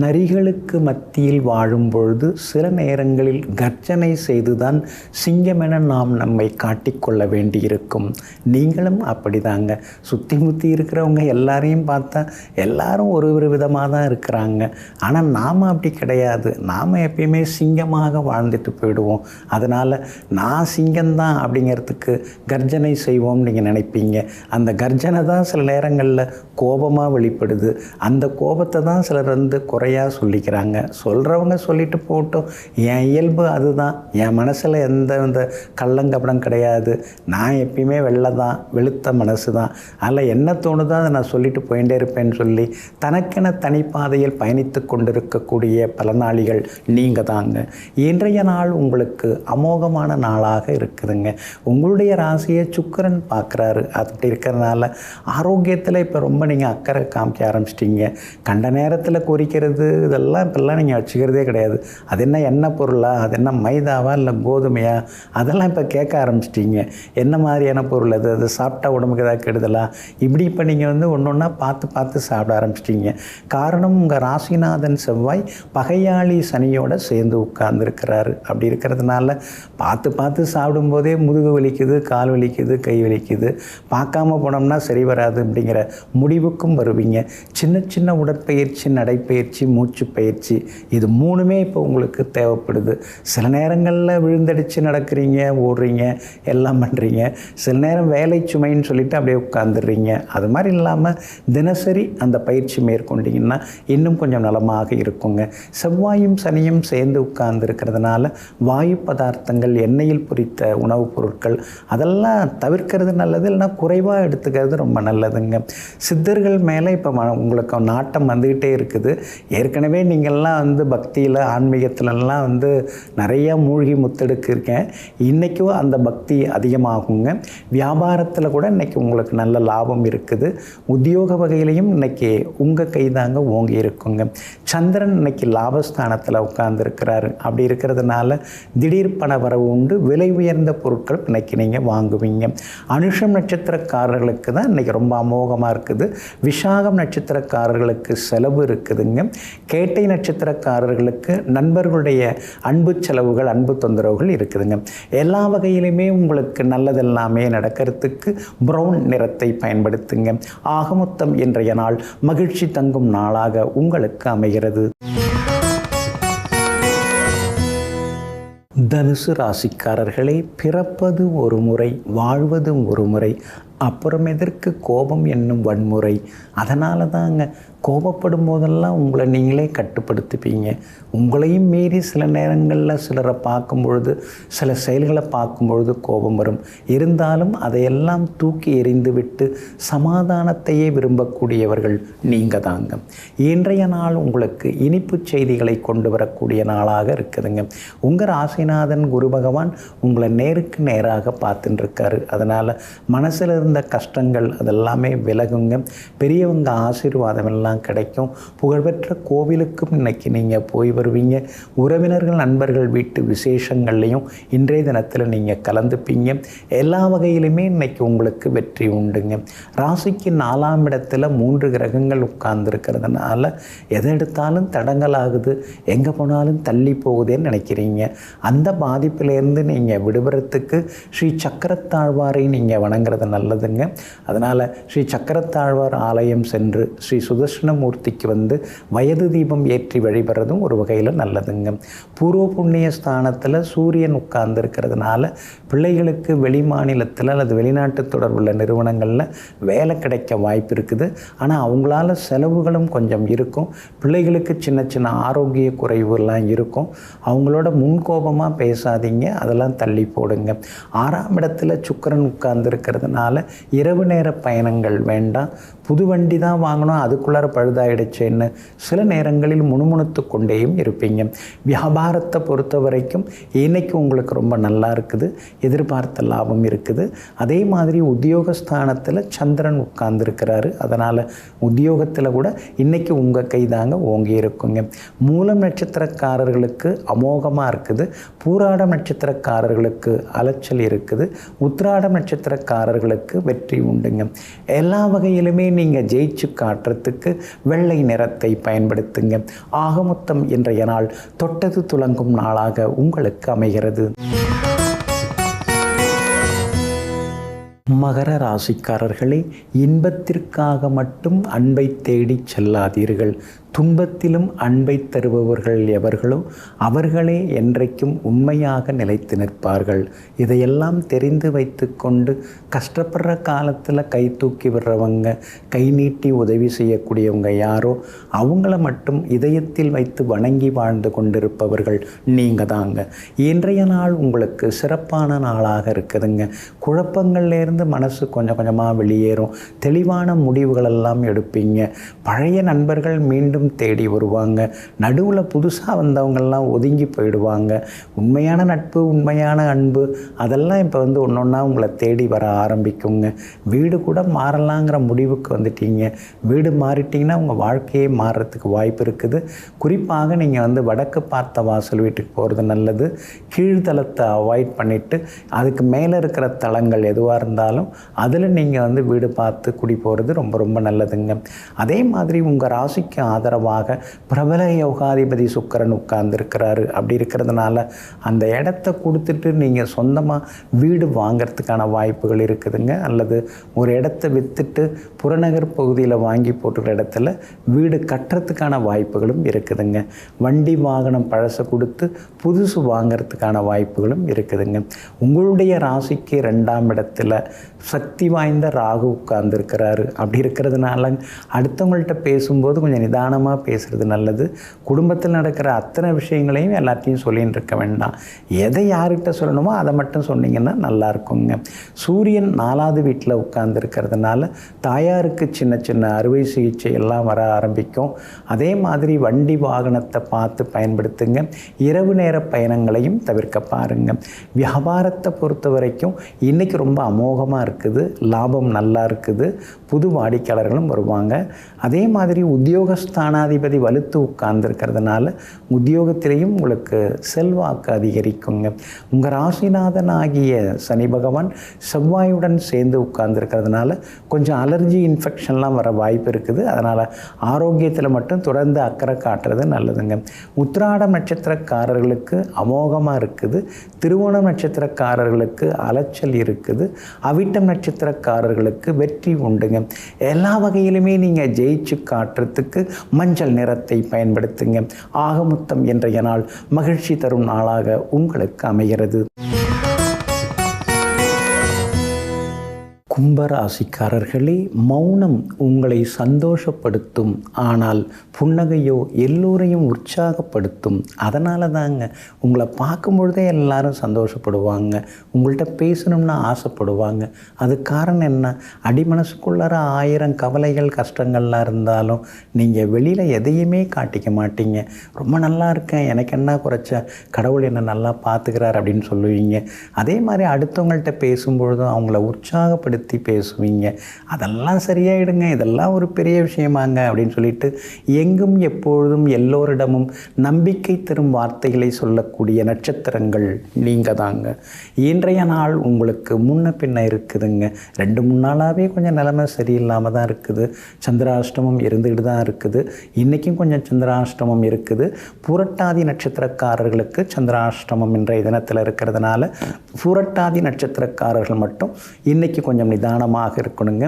நரிகளுக்கு மத்தியில் வாழும் பொழுது சில நேரங்களில் கர்ஜனை செய்துதான் சிங்கமென நாம் நம்மை காட்டிக்கொள்ள வேண்டியிருக்கும். நீங்களும் அப்படிதாங்க. சுற்றி முற்றி இருக்கிறவங்க எல்லாரையும் பார்த்தா எல்லாரும் ஒரு விதமாக தான் இருக்கிறாங்க. ஆனால் நாம் அப்படி கிடையாது. நாம் எப்பயுமே சிங்கமாக வாழ்ந்துட்டு போயிடுவோம். அதனால் நான் சிங்கம்தான் அப்படிங்கிறதுக்கு கர்ஜனை செய்வோம் நீங்கள் நினைப்பீங்க. அந்த கர்ஜனை தான் சில நேரங்களில் கோபமாக வெளிப்படுது. அந்த கோபத்தை தான் சிலர் குறையாக சொல்லிக்கிறாங்க. சொல்கிறவங்க சொல்லிட்டு போட்டோம், என் இயல்பு அதுதான், என் மனசில் எந்த கள்ளங்கப்படம் கிடையாது, நான் எப்பயுமே வெளுத்த மனசு தான், அதில் என்ன தோணுதோ அதை நான் சொல்லிட்டு போயிட்டே இருப்பேன்னு சொல்லி தனக்கென தனிப்பாதையில் பயணித்து கொண்டிருக்கக்கூடிய பலனாளிகள் நீங்கள் தாங்க. இன்றைய நாள் உங்களுக்கு அமோகமான நாளாக இருக்குதுங்க. உங்களுடைய ராசியை சுக்கிரன் பார்க்குறாரு. அப்படி இருக்கிறதுனால ஆரோக்கியத்தில் இப்போ ரொம்ப நீங்கள் அக்கறை காமிக்க ஆரம்பிச்சிட்டிங்க. கண்ட நேரத்தில் குறிக்கிறது இதெல்லாம் இப்போல்லாம் நீங்கள் வச்சுக்கிறதே கிடையாது. அது என்ன எண்ணெய் பொருளா, அது என்ன மைதாவா இல்லை கோதுமையா, அதெல்லாம் இப்போ கேட்க ஆரம்பிச்சிட்டிங்க. என்ன மாதிரியான பொருள் அது சாப்பிட்டா உடம்புக்கு ஏதாவது கெடுதலா, இப்படி இப்போ நீங்கள் ஒன்று ஒன்றா பார்த்து சாப்பிட ஆரம்பிச்சிட்டிங்க. காரணம் உங்கள் ராசிநாதன் செவ்வாய் பகையாளி சனியோடு சேர்ந்து உட்கார்ந்துருக்கிறாரு. அப்படி இருக்கிறதுனால பார்த்து சாப்பிடும்போதே முதுகு வலிக்குது, கால் வலிக்குது, கை வலிக்குது, பார்க்காம போனோம்னா சரி வராது அப்படிங்கிற முடிவுக்கும் வருவீங்க. சின்ன உடற்பயிற்சி, நடைப்பயிற்சி, மூச்சு பயிற்சி, இது 3மே இப்போ உங்களுக்கு தேவைப்படுது. சில நேரங்களில் விழுந்தடிச்சு நடக்கிறீங்க, ஓடுறீங்க, எல்லாம் பண்ணுறீங்க. சில நேரம் வேலை சுமைன்னு சொல்லிட்டு அப்படியே உட்காந்துடுறீங்க. அது மாதிரி இல்லாமல் தினசரி அந்த பயிற்சி மேற்கொண்டீங்கன்னா இன்னும் கொஞ்சம் நலமாக இருக்குங்க. செவ்வாயும் சனியும் சேர்ந்து உட்கார்ந்து இருக்கிறதுனால வாயு பதார்த்தங்கள், எண்ணெயில் பொரித்த உணவுப் பொருட்கள் அதெல்லாம் தவிர்க்கிறது நல்லது, இல்லைன்னா குறைவாக எடுத்துக்கிறது ரொம்ப நல்லதுங்க. சித்தர்கள் மேலே இப்போ உங்களுக்கு நாட்டம் வந்துக்கிட்டே இருக்குது. ஏற்கனவே நீங்கள்லாம் பக்தியில், ஆன்மீகத்திலலாம் நிறையா மூழ்கி முத்தெடுக்கிருக்கேன். இன்றைக்கும் அந்த பக்தி அதிகமாகுங்க. வியாபாரத்தில் கூட இன்றைக்கி உங்களுக்கு நல்ல லாபம் இருக்குது. உத்தியோக வகையிலையும் இன்றைக்கி உங்கள் கைதாங்க ஓங்கி இருக்குங்க. சந்திரன் இன்றைக்கி லாபஸ்தானத்தில் உட்கார்ந்துருக்கிறாரு. அப்படி இருக்கிறதுனால திடீர் பண வரவு உண்டு. விலை உயர்ந்த பொருட்கள் இன்றைக்கி நீங்கள் வாங்குவீங்க. அனுஷம் நட்சத்திரக்காரர்களுக்கு தான் இன்றைக்கி ரொம்ப அமோகமாக இருக்குது. விசாகம் நட்சத்திரக்காரர்களுக்கு செலவு இருக்குதுங்க. கேட்டை நட்சத்திரக்காரர்களுக்கு நண்பர்களுடைய அன்பு செலவுகள், அன்பு தொந்தரவுகள் இருக்குதுங்க. எல்லா வகையிலுமே உங்களுக்கு நல்லதெல்லாமே நடக்கிறதுக்கு ப்ரௌன் நிறத்தை பயன்படுத்துங்க. ஆக மொத்தம் இன்றைய நாள் மகிழ்ச்சி தங்கும் நாளாக உங்களுக்கு அமைகிறது. தனுசு ராசிக்காரர்களே, பிறப்பது ஒரு முறை, வாழ்வதும் ஒரு முறை, அப்புறம் எதற்கு கோபம் என்னும் வன்முறை? அதனால தாங்க கோபப்படும் போதெல்லாம் உங்களை நீங்களே கட்டுப்படுத்திப்பீங்க. உங்களையும் மீறி சில நேரங்களில் சிலரை பார்க்கும் பொழுது, சில செயல்களை பார்க்கும் பொழுது கோபம் வரும். இருந்தாலும் அதையெல்லாம் தூக்கி எறிந்துவிட்டு சமாதானத்தையே விரும்பக்கூடியவர்கள் நீங்கள் தாங்க. இன்றைய நாள் உங்களுக்கு இனிப்பு செய்திகளை கொண்டு வரக்கூடிய நாளாக இருக்குதுங்க. உங்கள் ராசிநாதன் குரு பகவான் உங்களை நேருக்கு நேராக பார்த்துட்டு இருக்காரு. அதனால் மனசில் இருந்த கஷ்டங்கள் அதெல்லாமே விலகுங்க. பெரியவங்க ஆசீர்வாதம் எல்லாம் கிடைக்கும். புகழ்பெற்ற கோவிலுக்கும் இன்னைக்கு நீங்கள் போய் வருவீங்க. உறவினர்கள் நண்பர்கள் வீட்டு விசேஷங்கள்லையும் இன்றைய தினத்தில் நீங்கள் கலந்துப்பீங்க. எல்லா வகையிலுமே இன்னைக்கு உங்களுக்கு வெற்றி உண்டுங்க. ராசிக்கு 4ஆம் இடத்துல 3 கிரகங்கள் உட்கார்ந்துருக்கிறதுனால எதை எடுத்தாலும் தடங்கலாகுது, எங்கே போனாலும் தள்ளி போகுதுன்னு நினைக்கிறீங்க. அந்த பாதிப்பிலேருந்து நீங்கள் விடுபடுறதுக்கு ஸ்ரீ சக்கரத்தாழ்வாரை நீங்கள் வணங்குறது நல்லதுங்க. அதனால் ஸ்ரீ சக்கரத்தாழ்வார் ஆலயம் சென்று ஸ்ரீ சுதர்சனமூர்த்திக்கு வந்து வயது தீபம் ஏற்றி வழிபடுறதும் ஒரு வகையில் நல்லதுங்க. பூர்வ புண்ணிய ஸ்தானத்தில் சூரியன் உட்கார்ந்து இருக்கிறதுனால பிள்ளைகளுக்கு வெளி மாநிலத்தில் அல்லது வெளிநாட்டு தொடர்புள்ள நிறுவனங்களில் வேலை கிடைக்க வாய்ப்பு இருக்குது. ஆனால் அவங்களால செலவுகளும் கொஞ்சம் இருக்கும். பிள்ளைகளுக்கு சின்ன சின்ன ஆரோக்கிய குறைவுலாம் இருக்கும். அவங்களோட முன்கோபமாக பேசாதீங்க, அதெல்லாம் தள்ளி போடுங்க. 6ஆம் இடத்துல சுக்கிரன் உட்கார்ந்து இருக்கிறதுனால இரவு நேர பயணங்கள் வேண்டாம். புது வண்டி தான் வாங்கணும், அதுக்குள்ளார பழுதாயிடுச்சேன்னு சில நேரங்களில் முணுமுணுத்து கொண்டேயும் இருப்பீங்க. வியாபாரத்தை பொறுத்த வரைக்கும் இன்னைக்கு உங்களுக்கு ரொம்ப நல்லா இருக்குது, எதிர்பார்த்த லாபம் இருக்குது. அதே மாதிரி உத்தியோகஸ்தானத்தில் சந்திரன் உட்கார்ந்துருக்கிறாரு. அதனால் உத்தியோகத்தில் கூட இன்றைக்கி உங்கள் கை தாங்க ஓங்கி இருக்குங்க. மூலம் நட்சத்திரக்காரர்களுக்கு அமோகமாக இருக்குது. பூராடம் நட்சத்திரக்காரர்களுக்கு அலைச்சல் இருக்குது. உத்திராடம் நட்சத்திரக்காரர்களுக்கு வெற்றி உண்டுங்க. எல்லா வகையிலுமே நீங்கள் ஜெயிச்சு காட்டுறதுக்கு வெள்ளை நிறத்தை பயன்படுத்துங்க. ஆக மொத்தம் இன்றைய நாள் தொட்டது துலங்கும் நாளாக உங்களுக்கு அமைகிறது. மகர ராசிக்காரர்களே, இன்பத்திற்காக மட்டும் அன்பை தேடி செல்லாதீர்கள். துன்பத்திலும் அன்பை தருபவர்கள் எவர்களோ அவர்களே என்றைக்கும் உண்மையாக நிலைத்து நிற்பார்கள். இதையெல்லாம் தெரிந்து வைத்து கொண்டு கஷ்டப்படுற காலத்தில் கை தூக்கி விடுறவங்க, கை நீட்டி உதவி செய்யக்கூடியவங்க யாரோ அவங்கள மட்டும் இதயத்தில் வைத்து வணங்கி வாழ்ந்து கொண்டிருப்பவர்கள் நீங்கள் தாங்க. இன்றைய நாள் உங்களுக்கு சிறப்பான நாளாக இருக்குதுங்க. குழப்பங்கள்லேருந்து மனசு கொஞ்சம் கொஞ்சமாக வெளியேறும். தெளிவான முடிவுகளெல்லாம் எடுப்பீங்க. பழைய நண்பர்கள் மீண்டும் தேடி வருவாங்க. நடுவில் புதுசாக வந்தவங்கெல்லாம் ஒதுங்கி போயிடுவாங்க. உண்மையான நட்பு, உண்மையான அன்பு அதெல்லாம் இப்போ வந்து ஒன்று ஒன்றா உங்களை தேடி வர ஆரம்பிக்குங்க. வீடு கூட மாறலாங்கிற முடிவுக்கு வந்துட்டீங்க. வீடு மாறிட்டிங்கன்னா உங்கள் வாழ்க்கையே மாறுறதுக்கு வாய்ப்பு இருக்குது. குறிப்பாக நீங்கள் வந்து வடக்கு பார்த்த வாசல் வீட்டுக்கு போகிறது நல்லது. கீழ்த்தளத்தை அவாய்ட் பண்ணிவிட்டு அதுக்கு மேலே இருக்கிற தளங்கள் எதுவாக இருந்தாலும் அதில் நீங்கள் வந்து வீடு பார்த்து குடி போகிறது ரொம்ப ரொம்ப நல்லதுங்க. அதே மாதிரி உங்கள் ராசிக்கு ஆதரவாக பிரபல யோகாதிபதி சுக்கிரன் உட்கார்ந்துருக்கிறாரு. அப்படி இருக்கிறதுனால அந்த இடத்த கொடுத்துட்டு நீங்கள் சொந்தமாக வீடு வாங்கிறதுக்கான வாய்ப்புகள் இருக்குதுங்க. அல்லது ஒரு இடத்த விற்றுட்டு புறநகர் பகுதியில் வாங்கி போட்டுக்கிற இடத்துல வீடு கட்டுறதுக்கான வாய்ப்புகளும் இருக்குதுங்க. வண்டி வாகனம் பழசை கொடுத்து புதுசு வாங்கிறதுக்கான வாய்ப்புகளும் இருக்குதுங்க. உங்களுடைய ராசிக்கு 2ஆம் இடத்துல சக்தி வாய்ந்த ராகு உட்கார்ந்துருக்கிறாரு. அப்படி இருக்கிறதுனால அடுத்தவங்கள்ட்ட பேசும்போது கொஞ்சம் நிதானமாக பேசுகிறது நல்லது. குடும்பத்தில் நடக்கிற அத்தனை விஷயங்களையும் எல்லாத்தையும் சொல்லின்னு இருக்க வேண்டாம். எதை யார்கிட்ட சொல்லணுமோ அதை மட்டும் சொன்னீங்கன்னா நல்லா இருக்குங்க. சூரியன் 4ஆவது வீட்டில் உட்கார்ந்துருக்கிறதுனால தாயாருக்கு சின்ன சின்ன அறுவை சிகிச்சை எல்லாம் வர ஆரம்பிக்கும். அதே மாதிரி வண்டி வாகனத்தை பார்த்து பயன்படுத்துங்க. இரவு நேர பயணங்களையும் தவிர்க்க பாருங்க. வியாபாரத்தை பொறுத்த வரைக்கும் இன்றைக்கி ரொம்ப அமோகமாக இருக்குது. லாபம் நல்லா இருக்குது. புது வாடிக்கையாளர்களும் வருவாங்க. அதே மாதிரி உத்தியோகஸ்தானாதிபதி வலுத்து உட்கார்ந்துருக்கிறதுனால உத்தியோகத்திலையும் உங்களுக்கு செல்வாக்கு அதிகரிக்குங்க. உங்கள் ராசிநாதன் ஆகிய சனி பகவான் செவ்வாயுடன் சேர்ந்து உட்கார்ந்துருக்கிறதுனால கொஞ்சம் அலர்ஜி இன்ஃபெக்ஷன்லாம் வர வாய்ப்பு இருக்குது. அதனால் ஆரோக்கியத்தில் மட்டும் தொடர்ந்து அக்கறை காட்டுறது நல்லதுங்க. உத்திராடம் நட்சத்திரக்காரர்களுக்கு அமோகமாக இருக்குது. திருவோணம் நட்சத்திரக்காரர்களுக்கு அலைச்சல் இருக்குது. அவிட்டம் நட்சத்திரக்காரர்களுக்கு வெற்றி உண்டுங்க. எல்லா வகையிலுமே நீங்கள் ஜெயிச்சு காட்டுறதுக்கு மஞ்சள் நிறத்தை பயன்படுத்துங்க. ஆக மொத்தம் இன்றைய நாள் மகிழ்ச்சி தரும் நாளாக உங்களுக்கு அமைகிறது. கும்பராசிக்காரர்களே, மௌனம் உங்களை சந்தோஷப்படுத்தும், ஆனால் புன்னகையோ எல்லோரையும் உற்சாகப்படுத்தும். அதனால தாங்க உங்களை பார்க்கும் பொழுதே எல்லாரும் சந்தோஷப்படுவாங்க, உங்கள்கிட்ட பேசணும்னு ஆசைப்படுவாங்க. அது காரணம் என்ன? அடிமனசுக்குள்ளார 1000 கவலைகள் கஷ்டங்கள்லாம் இருந்தாலும் நீங்கள் வெளியில் எதையுமே காட்டிக்க மாட்டீங்க. ரொம்ப நல்லா இருக்கேன், எனக்கு என்ன குறைச்ச, கடவுள் என்னை நல்லா பார்த்துக்கிறார் அப்படின்னு சொல்லுவீங்க. அதே மாதிரி அடுத்தவங்கள்ட்ட பேசும்பொழுதும் அவங்கள உற்சாகப்படுத்தி பேசுவீங்க. அதெல்லாம் சரியாயிடுங்க, இதெல்லாம் ஒரு பெரிய விஷயமாங்க அப்படின்னு சொல்லிட்டு எங்கும் எப்பொழுதும் எல்லோரிடமும் நம்பிக்கை தரும் வார்த்தைகளை சொல்லக்கூடிய நட்சத்திரங்கள் நீங்கள் தாங்க. இன்றைய நாள் உங்களுக்கு முன்ன பின்ன இருக்குதுங்க. 2-3 நாளாகவே கொஞ்சம் நிலைமை சரியில்லாமல் தான் இருக்குது. சந்திராஷ்டமம் இருந்துக்கிட்டு தான் இருக்குது. இன்றைக்கும் கொஞ்சம் சந்திராஷ்டமம் இருக்குது. புரட்டாதி நட்சத்திரக்காரர்களுக்கு சந்திராஷ்டமம் இன்றைய தினத்தில் இருக்கிறதுனால புரட்டாதி நட்சத்திரக்காரர்கள் மட்டும் இன்றைக்கி கொஞ்சம் நிதானமாக இருக்கணுங்க.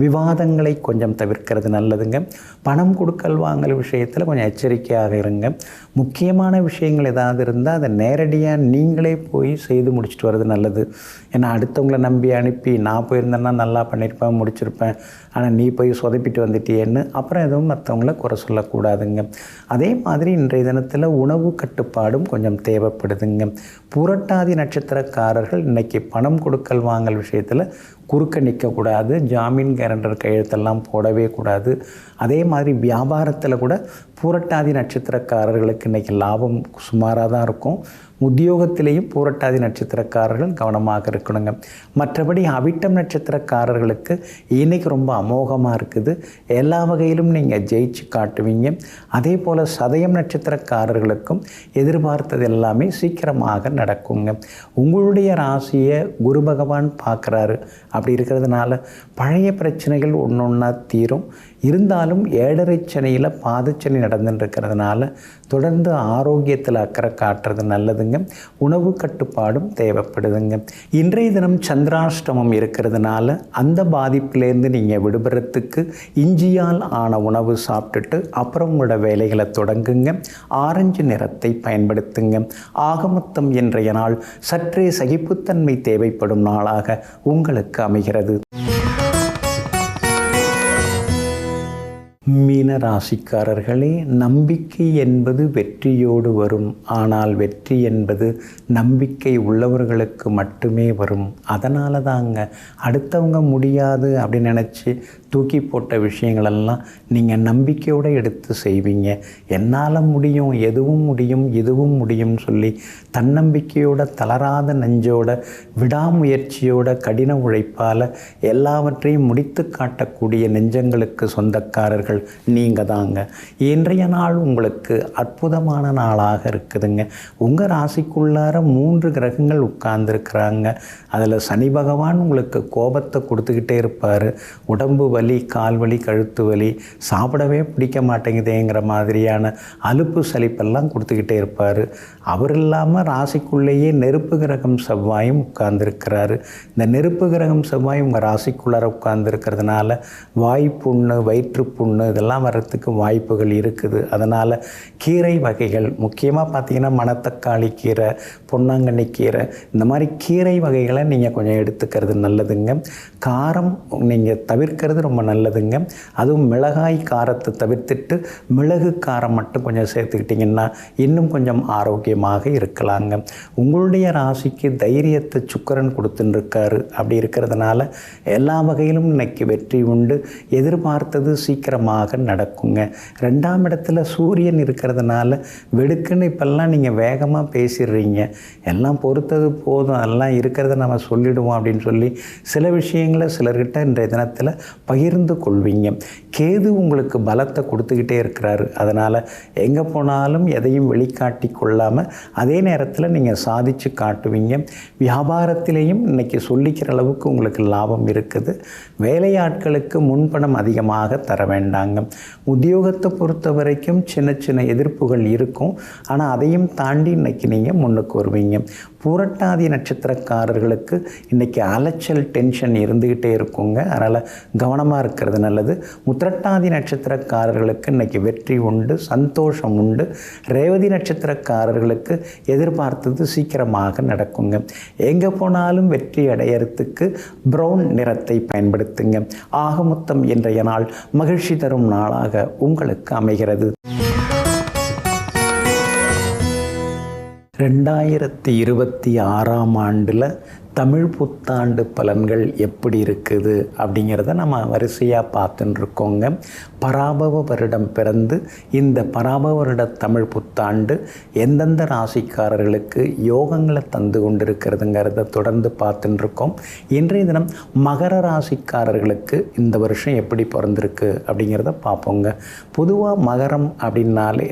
விவாதங்களை கொஞ்சம் தவிர்க்கிறது நல்லதுங்க. பணம் கொடுக்கல் வாங்கல் விஷயத்தில் கொஞ்சம் எச்சரிக்கையாக இருங்க. முக்கியமான விஷயங்கள் ஏதாவது இருந்தால் அதை நேரடியாக நீங்களே போய் செய்து முடிச்சுட்டு வர்றது நல்லது. ஏன்னா அடுத்தவங்களை நம்பி அனுப்பி நான் போயிருந்தேன்னா நல்லா பண்ணியிருப்பேன், முடிச்சிருப்பேன், ஆனால் நீ போய் சொதப்பிட்டு வந்துட்டியேன்னு அப்புறம் எதுவும் மற்றவங்கள குறை சொல்லக்கூடாதுங்க. அதே மாதிரி இன்றைய தினத்தில் உணவு கட்டுப்பாடும் கொஞ்சம் தேவைப்படுதுங்க. புரட்டாதி நட்சத்திரக்காரர்கள் இன்றைக்கி பணம் கொடுக்கல் வாங்கல் விஷயத்தில் குறுக்க நிற்கக்கூடாது. ஜாமீன் கேரண்டர் கையெழுத்தெல்லாம் போடவே கூடாது. அதே மாதிரி வியாபாரத்தில் கூட பூரட்டாதி நட்சத்திரக்காரர்களுக்கு இன்றைக்கி லாபம் சுமாராக தான் இருக்கும். உத்தியோகத்திலேயும் பூரட்டாதி நட்சத்திரக்காரர்கள் கவனமாக இருக்கணுங்க. மற்றபடி அவிட்டம் நட்சத்திரக்காரர்களுக்கு இன்றைக்கி ரொம்ப அமோகமாக இருக்குது. எல்லா வகையிலும் நீங்கள் ஜெயிச்சு காட்டுவீங்க. அதே போல் சதயம் நட்சத்திரக்காரர்களுக்கும் எதிர்பார்த்தது எல்லாமே சீக்கிரமாக நடக்குங்க. உங்களுடைய ராசியை குரு பகவான் பார்க்குறாரு. அப்படி இருக்கிறதுனால பழைய பிரச்சனைகள் ஒன்று ஒன்றா தீரும். இருந்தாலும் 7.5 சனியில் பாதச்சனி நடந்துட்டு இருக்கிறதுனால தொடர்ந்து ஆரோக்கியத்தில் அக்கறை காட்டுறது நல்லதுங்க. உணவு கட்டுப்பாடும் தேவைப்படுதுங்க. இன்றைய தினம் சந்திராஷ்டமம் இருக்கிறதுனால அந்த பாதிப்பிலேருந்து நீங்கள் விடுபடுறதுக்கு இஞ்சியால் ஆன உணவு சாப்பிட்டுட்டு அப்புறம் உங்களோட வேலைகளை தொடங்குங்க. ஆரஞ்சு நிறத்தை பயன்படுத்துங்க. ஆகமொத்தம் இன்றைய நாள் சற்றே சகிப்புத்தன்மை தேவைப்படும் நாளாக உங்களுக்கு அமைகிறது. மீன ராசிக்காரர்களே, நம்பிக்கை என்பது வெற்றியோடு வரும். ஆனால் வெற்றி என்பது நம்பிக்கை உள்ளவர்களுக்கு மட்டுமே வரும். அதனால தாங்க அடுத்தவங்க முடியாது அப்படின்னு நினச்சி தூக்கி போட்ட விஷயங்களெல்லாம் நீங்கள் நம்பிக்கையோடு எடுத்து செய்வீங்க. என்னால் முடியும், எதுவும் முடியும், இதுவும் முடியும் சொல்லி தன்னம்பிக்கையோட, தளராத நெஞ்சோட, விடாமுயற்சியோட, கடின உழைப்பால் எல்லாவற்றையும் முடித்து காட்டக்கூடிய நெஞ்சங்களுக்கு சொந்தக்காரர்கள் நீங்கள் தாங்க. இன்றைய நாள் உங்களுக்கு அற்புதமான நாளாக இருக்குதுங்க. உங்கள் ராசிக்குள்ளார 3 கிரகங்கள் உட்கார்ந்துருக்குறாங்க. அதில் சனி பகவான் உங்களுக்கு கோபத்தை கொடுத்துக்கிட்டே இருப்பார். உடம்பு வலி, கால் வலி, கழுத்து வலி, சாப்பிடவே பிடிக்க மாட்டேங்குதேங்கிற மாதிரியான அலுப்பு சலிப்பெல்லாம் கொடுத்துக்கிட்டே இருப்பார். அவர் இல்லாமல் ராசிக்குள்ளேயே நெருப்பு கிரகம் செவ்வாயும் உட்கார்ந்துருக்கிறாரு. இந்த நெருப்பு கிரகம் செவ்வாயும் உங்கள் ராசிக்குள்ளார உட்கார்ந்துருக்கிறதுனால வாய்ப்புண்ணு, வயிற்றுப்புண்ணு இதெல்லாம் வர்றதுக்கு வாய்ப்புகள் இருக்குது. அதனால் கீரை வகைகள், முக்கியமாக பார்த்திங்கன்னா மணத்தக்காளி கீரை, பொன்னாங்கண்ணி கீரை, இந்த மாதிரி கீரை வகைகளை நீங்கள் கொஞ்சம் எடுத்துக்கிறது நல்லதுங்க. காரம் நீங்கள் தவிர்க்கிறது ரொம்ப நல்லதுங்க. அதுவும் மிளகாய் காரத்தை தவிர்த்துட்டு மிளகு காரம் மட்டும் கொஞ்சம் சேர்த்துக்கிட்டிங்கன்னா இன்னும் கொஞ்சம் ஆரோக்கியமாக இருக்கலாங்க. உங்களுடைய ராசிக்கு தைரியத்தை சுக்கிரன் கொடுத்துன்னு இருக்காரு. அப்படி இருக்கிறதுனால எல்லா வகையிலும் இன்னைக்கு வெற்றி உண்டு. எதிர்பார்த்தது சீக்கிரமாக நடக்குங்க. 2ஆம் இடத்துல சூரியன் இருக்கிறதுனால வெடுக்குன்னு இப்பெல்லாம் நீங்கள் வேகமாக பேசிடுறீங்க. எல்லாம் பொறுத்தது போதும், அதெல்லாம் இருக்கிறத நம்ம சொல்லிடுவோம் அப்படின்னு சொல்லி சில விஷயங்களை சிலர்கிட்ட இன்றைய தினத்தில் பகிர்ந்து கொள்வீங்க. கேது உங்களுக்கு பலத்தை கொடுத்துக்கிட்டே இருக்கிறாரு. அதனால் எங்கே போனாலும் எதையும் வெளிக்காட்டி கொள்ளாமல் அதே நேரத்தில் நீங்கள் சாதித்து காட்டுவீங்க. வியாபாரத்திலேயும் இன்றைக்கி சொல்லிக்கிற அளவுக்கு உங்களுக்கு லாபம் இருக்குது. வேலையாட்களுக்கு முன்பணம் அதிகமாக தர வேண்டாங்க. உத்தியோகத்தை பொறுத்த வரைக்கும் சின்ன சின்ன எதிர்ப்புகள் இருக்கும். ஆனால் அதையும் தாண்டி இன்றைக்கி நீங்கள் முன்னுக்கு வருவீங்க. பூரட்டாதி நட்சத்திரக்காரர்களுக்கு இன்றைக்கி அலைச்சல் டென்ஷன் இருந்துக்கிட்டே இருக்குங்க. அதனால் கவனமாக இருக்கிறது நல்லது. உத்திரட்டாதி நட்சத்திரக்காரர்களுக்கு இன்றைக்கி வெற்றி உண்டு, சந்தோஷம் உண்டு. ரேவதி நட்சத்திரக்காரர்களுக்கு எதிர்பார்த்தது சீக்கிரமாக நடக்குங்க. எங்கே போனாலும் வெற்றி அடையறதுக்கு ப்ரௌன் நிறத்தை பயன்படுத்துங்க. ஆக மொத்தம் இன்றைய நாள் மகிழ்ச்சி தரும் நாளாக உங்களுக்கு அமைகிறது. 2026ஆம் ஆண்டில் தமிழ் புத்தாண்டு பலன்கள் எப்படி இருக்குது அப்படிங்கிறத நம்ம வரிசையாக பார்த்துன்னு இருக்கோங்க. பராபவ வருடம் பிறந்து இந்த பராபவ வருட தமிழ் புத்தாண்டு எந்தெந்த ராசிக்காரர்களுக்கு யோகங்களை தந்து கொண்டிருக்கிறதுங்கிறத தொடர்ந்து பார்த்துன்னு இருக்கோம். இன்றைய தினம் மகர ராசிக்காரர்களுக்கு இந்த வருஷம் எப்படி பிறந்திருக்கு அப்படிங்கிறத பார்ப்போங்க. பொதுவாக மகரம் அப்படின்னாலே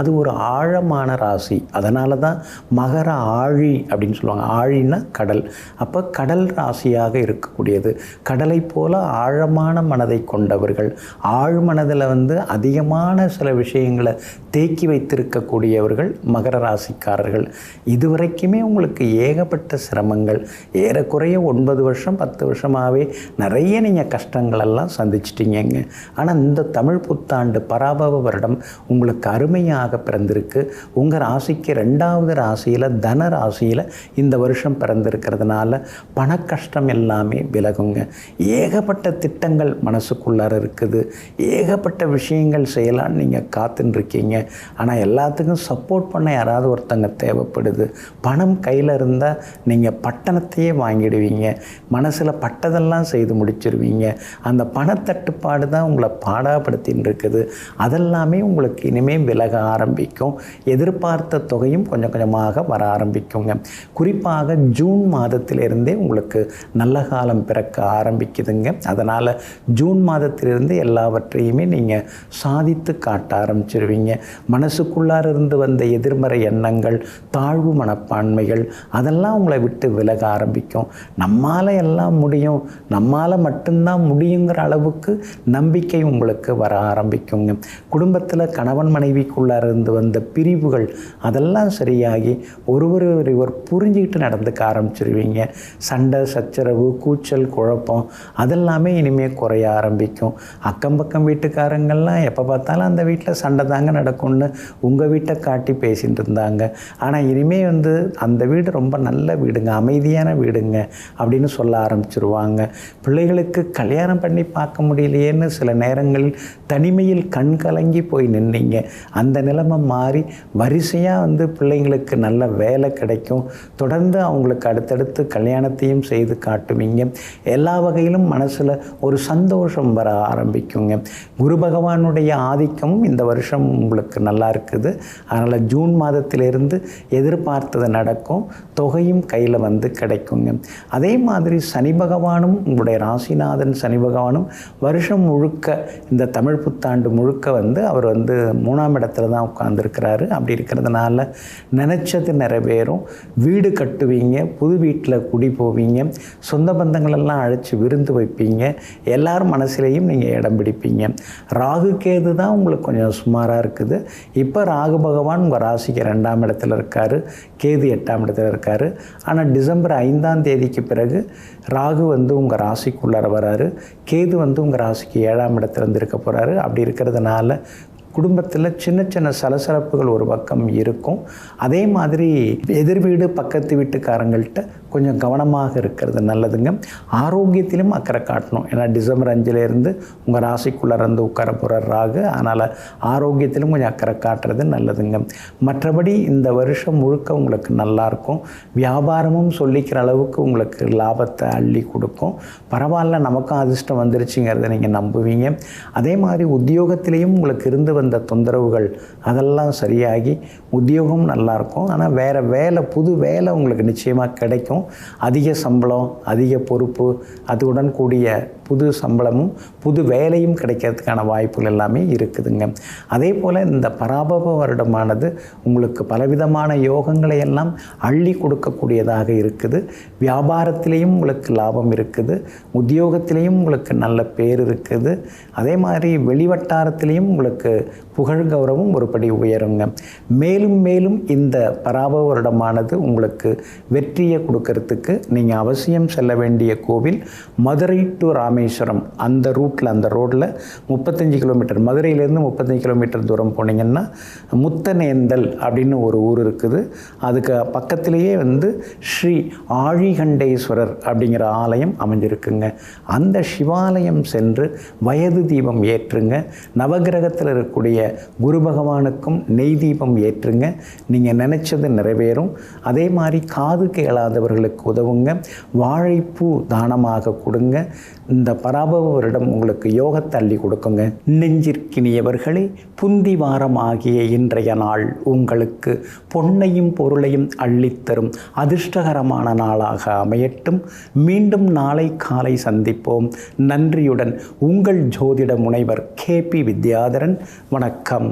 அது ஒரு ஆழமான ராசி. அதனால தான் மகர ஆழி அப்படின்னு சொல்லுவாங்க. ஆழின்னா கடல். அப்போ கடல் ராசியாக இருக்கக்கூடியது. கடலை போல ஆழமான மனதை கொண்டவர்கள், ஆழ்மனதில் அதிகமான சில விஷயங்களை தேக்கி வைத்திருக்கக்கூடியவர்கள் மகர ராசிக்காரர்கள். இதுவரைக்குமே உங்களுக்கு ஏகப்பட்ட சிரமங்கள், ஏறக்குறைய 9 வருஷம் 10 வருஷமாகவே நிறைய நீங்கள் கஷ்டங்களெல்லாம் சந்திச்சிட்டிங்கங்க. ஆனால் இந்த தமிழ் புத்தாண்டு பராபவ வருடம் உங்களுக்கு அருமையாக பிறந்திருக்கு. உங்கள் ராசிக்கு 2வது ராசியில் தன ராசியில் இந்த வருஷம் பிறந்திருக்கிறதுனால பண கஷ்டம் எல்லாமே விலகுங்க. ஏகப்பட்ட திட்டங்கள் மனசுக்குள்ளார இருக்குது. ஏகப்பட்ட விஷயங்கள் செய்யலான்னு நீங்கள் காத்துன்னு இருக்கீங்க. ஆனால் எல்லாத்துக்கும் சப்போர்ட் பண்ண யாராவது ஒருத்தங்க தேவைப்படுது. பணம் கையில் இருந்தால் நீங்கள் பட்டணத்தையே வாங்கிடுவீங்க. மனசில் பட்டதெல்லாம் செய்து முடிச்சிருவீங்க. அந்த பணத்தட்டுப்பாடு தான் உங்களை பாடாப்படுத்தின்னு இருக்குது. அதெல்லாமே உங்களுக்கு இனிமேல் விலக ஆரம்பிக்கும். எதிர்பார்த்த தொகையும் கொஞ்சம் கொஞ்சமாக வர ஆரம்பிக்குங்க. குறிப்பாக ஜூன் மாதத்திலிருந்தே உங்களுக்கு நல்ல காலம் பிறக்க ஆரம்பிக்குதுங்க. அதனால் ஜூன் மாதத்திலிருந்து எல்லாவற்றையுமே நீங்கள் சாதித்து காட்ட ஆரம்பிச்சிருவீங்க. மனசுக்குள்ளார இருந்து வந்த எதிர்மறை எண்ணங்கள், தாழ்வு மனப்பான்மைகள் அதெல்லாம் உங்களை விட்டு விலக ஆரம்பிக்கும். நம்மால் எல்லாம் முடியும், நம்மால் மட்டும்தான் முடியுங்கிற அளவுக்கு நம்பிக்கை உங்களுக்கு வர ஆரம்பிக்குங்க. குடும்பத்தில் கணவன் மனைவிக்குள்ளார இருந்து வந்த பிரிவுகள் அதெல்லாம் சரியாகி ஒருவர் புரிஞ்சுக்கிட்டு நடந்துக்க ஆரம்பிச்சிருவீங்க. சண்டை சச்சரவு, கூச்சல், குழப்பம் அதெல்லாமே இனிமேல் குறைய ஆரம்பிக்கும். அக்கம் பக்கம் வீட்டுக்காரங்கள்லாம் எப்போ பார்த்தாலும் அந்த வீட்டில் சண்டை தாங்க நடக்கும்னு உங்கள் வீட்டை காட்டி பேசிகிட்டு இருந்தாங்க. ஆனால் இனிமேல் அந்த வீடு ரொம்ப நல்ல வீடுங்க, அமைதியான வீடுங்க அப்படின்னு சொல்ல ஆரம்பிச்சிருவாங்க. பிள்ளைகளுக்கு கல்யாணம் பண்ணி பார்க்க முடியலையேன்னு சில நேரங்களில் தனிமையில் கண் கலங்கி போய் நின்னீங்க. அந்த நிலைமை மாறி வரிசையாக பிள்ளைங்களுக்கு நல்ல வேலை கிடைக்கும். தொடர்ந்து அவங்களுக்கு அடுத்தடுத்து கல்யாணத்தையும் செய்து காட்டுவீங்க. எல்லா வகையிலும் மனசில் ஒரு சந்தோஷம் வர ஆரம்பிக்குங்க. குரு பகவானுடைய ஆதிக்கமும் இந்த வருஷம் உங்களுக்கு நல்லா இருக்குது. அதனால் ஜூன் மாதத்திலிருந்து எதிர்பார்த்தது நடக்கும். தொகையும் கையில் கிடைக்குங்க. அதே மாதிரி சனி பகவானும் உங்களுடைய ராசிநாதன் சனி பகவானும் வருஷம் முழுக்க இந்த தமிழ் புத்தாண்டு முழுக்க அவர் 3ஆம் இடத்துல தான் உட்கார்ந்துருக்கிறாரு. அப்படி இருக்கிறதுனால நினச்சது நிறைவேறும். வீடு கட்டுவீங்க, புது வீட்டில் குடி போவீங்க, சொந்த பந்தங்களெல்லாம் அழைச்சி விருந்து வைப்பீங்க. எல்லாரும் மனசிலையும் நீங்கள் இடம் பிடிப்பீங்க. ராகு கேது தான் உங்களுக்கு கொஞ்சம் சுமாராக இருக்குது. இப்போ ராகு பகவான் உங்கள் ராசிக்கு 2ஆம் இடத்துல இருக்கார், கேது 8ஆம் இடத்துல இருக்கார். ஆனால் டிசம்பர் 5ஆம் தேதிக்கு பிறகு ராகு உங்கள் ராசிக்குள்ளார வராரு, கேது உங்கள் ராசிக்கு 7ஆம் இடத்துல இருக்க போகிறாரு. அப்படி இருக்கிறதுனால குடும்பத்தில் சின்ன சின்ன சலசலப்புகள் ஒரு பக்கம் இருக்கும். அதே மாதிரி எதிர் வீடு பக்கத்து வீட்டுக்காரங்கள்ட்ட கொஞ்சம் கவனமாக இருக்கிறது நல்லதுங்க. ஆரோக்கியத்திலும் அக்கறை காட்டணும். ஏன்னா டிசம்பர் 5லேருந்து உங்கள் ராசிக்குள்ளே இருந்து உட்கார போகிற ராகு. அதனால் ஆரோக்கியத்திலும் கொஞ்சம் அக்கறை காட்டுறது நல்லதுங்க. மற்றபடி இந்த வருஷம் முழுக்க உங்களுக்கு நல்லாயிருக்கும். வியாபாரமும் சொல்லிக்கிற அளவுக்கு உங்களுக்கு லாபத்தை அள்ளி கொடுக்கும். பரவாயில்ல, நமக்கும் அதிர்ஷ்டம் வந்துருச்சுங்கிறத நீங்கள் நம்புவீங்க. அதே மாதிரி உத்தியோகத்திலையும் உங்களுக்கு இருந்து வந்த தொந்தரவுகள் அதெல்லாம் சரியாகி உத்தியோகம் நல்லாயிருக்கும். ஆனால் வேறு வேலை, புது வேலை உங்களுக்கு நிச்சயமாக கிடைக்கும். அதிக சம்பளம், அதிக பொறுப்பு, அதுடன் கூடிய புது சம்பளமும் புது வேலையும் கிடைக்கிறதுக்கான வாய்ப்புகள் எல்லாமே இருக்குதுங்க. அதே போல் இந்த பராபவ வருடமானது உங்களுக்கு பலவிதமான யோகங்களை எல்லாம் அள்ளி கொடுக்கக்கூடியதாக இருக்குது. வியாபாரத்திலையும் உங்களுக்கு லாபம் இருக்குது, உத்தியோகத்திலையும் உங்களுக்கு நல்ல பேர் இருக்குது. அதே மாதிரி வெளிவட்டாரத்திலையும் உங்களுக்கு புகழ் கௌரவம் ஒரு படி உயருங்க. மேலும் மேலும் இந்த பராபவ வருடமானது உங்களுக்கு வெற்றியை கொடுக்கறதுக்கு நீங்கள் அவசியம் செல்ல வேண்டிய கோவில் மதுரை டு ராமேஸ்வரம் அந்த ரூட்டில், அந்த ரோட்டில் 35 கிலோமீட்டர், மதுரையிலேருந்து 35 கிலோமீட்டர் தூரம் போனீங்கன்னா முத்தனேந்தல் அப்படின்னு ஒரு ஊர் இருக்குது. அதுக்கு பக்கத்திலேயே ஸ்ரீ ஆழிகண்டேஸ்வரர் அப்படிங்கிற ஆலயம் அமைஞ்சிருக்குங்க. அந்த சிவாலயம் சென்று வயது தீபம் ஏற்றுங்க. நவகிரகத்தில் இருக்கக்கூடிய குரு பகவானுக்கும் நெய் தீபம் ஏற்றுங்க. நீங்கள் நினச்சது நிறைவேறும். அதே மாதிரி காது கேளாதவர்களுக்கு உதவுங்க. வாழைப்பூ தானமாக கொடுங்க. இந்த பராபவ வருடம் உங்களுக்கு யோகத்தை அள்ளி கொடுக்குங்க. நெஞ்சிற்கினியவர்களே, புந்தி வாரம் ஆகிய இன்றைய நாள் உங்களுக்கு பொன்னையும் பொருளையும் அள்ளித்தரும் அதிர்ஷ்டகரமான நாளாக அமையட்டும். மீண்டும் நாளை காலை சந்திப்போம். நன்றியுடன் உங்கள் ஜோதிட முனைவர் KP வித்யாதரன். வணக்கம்.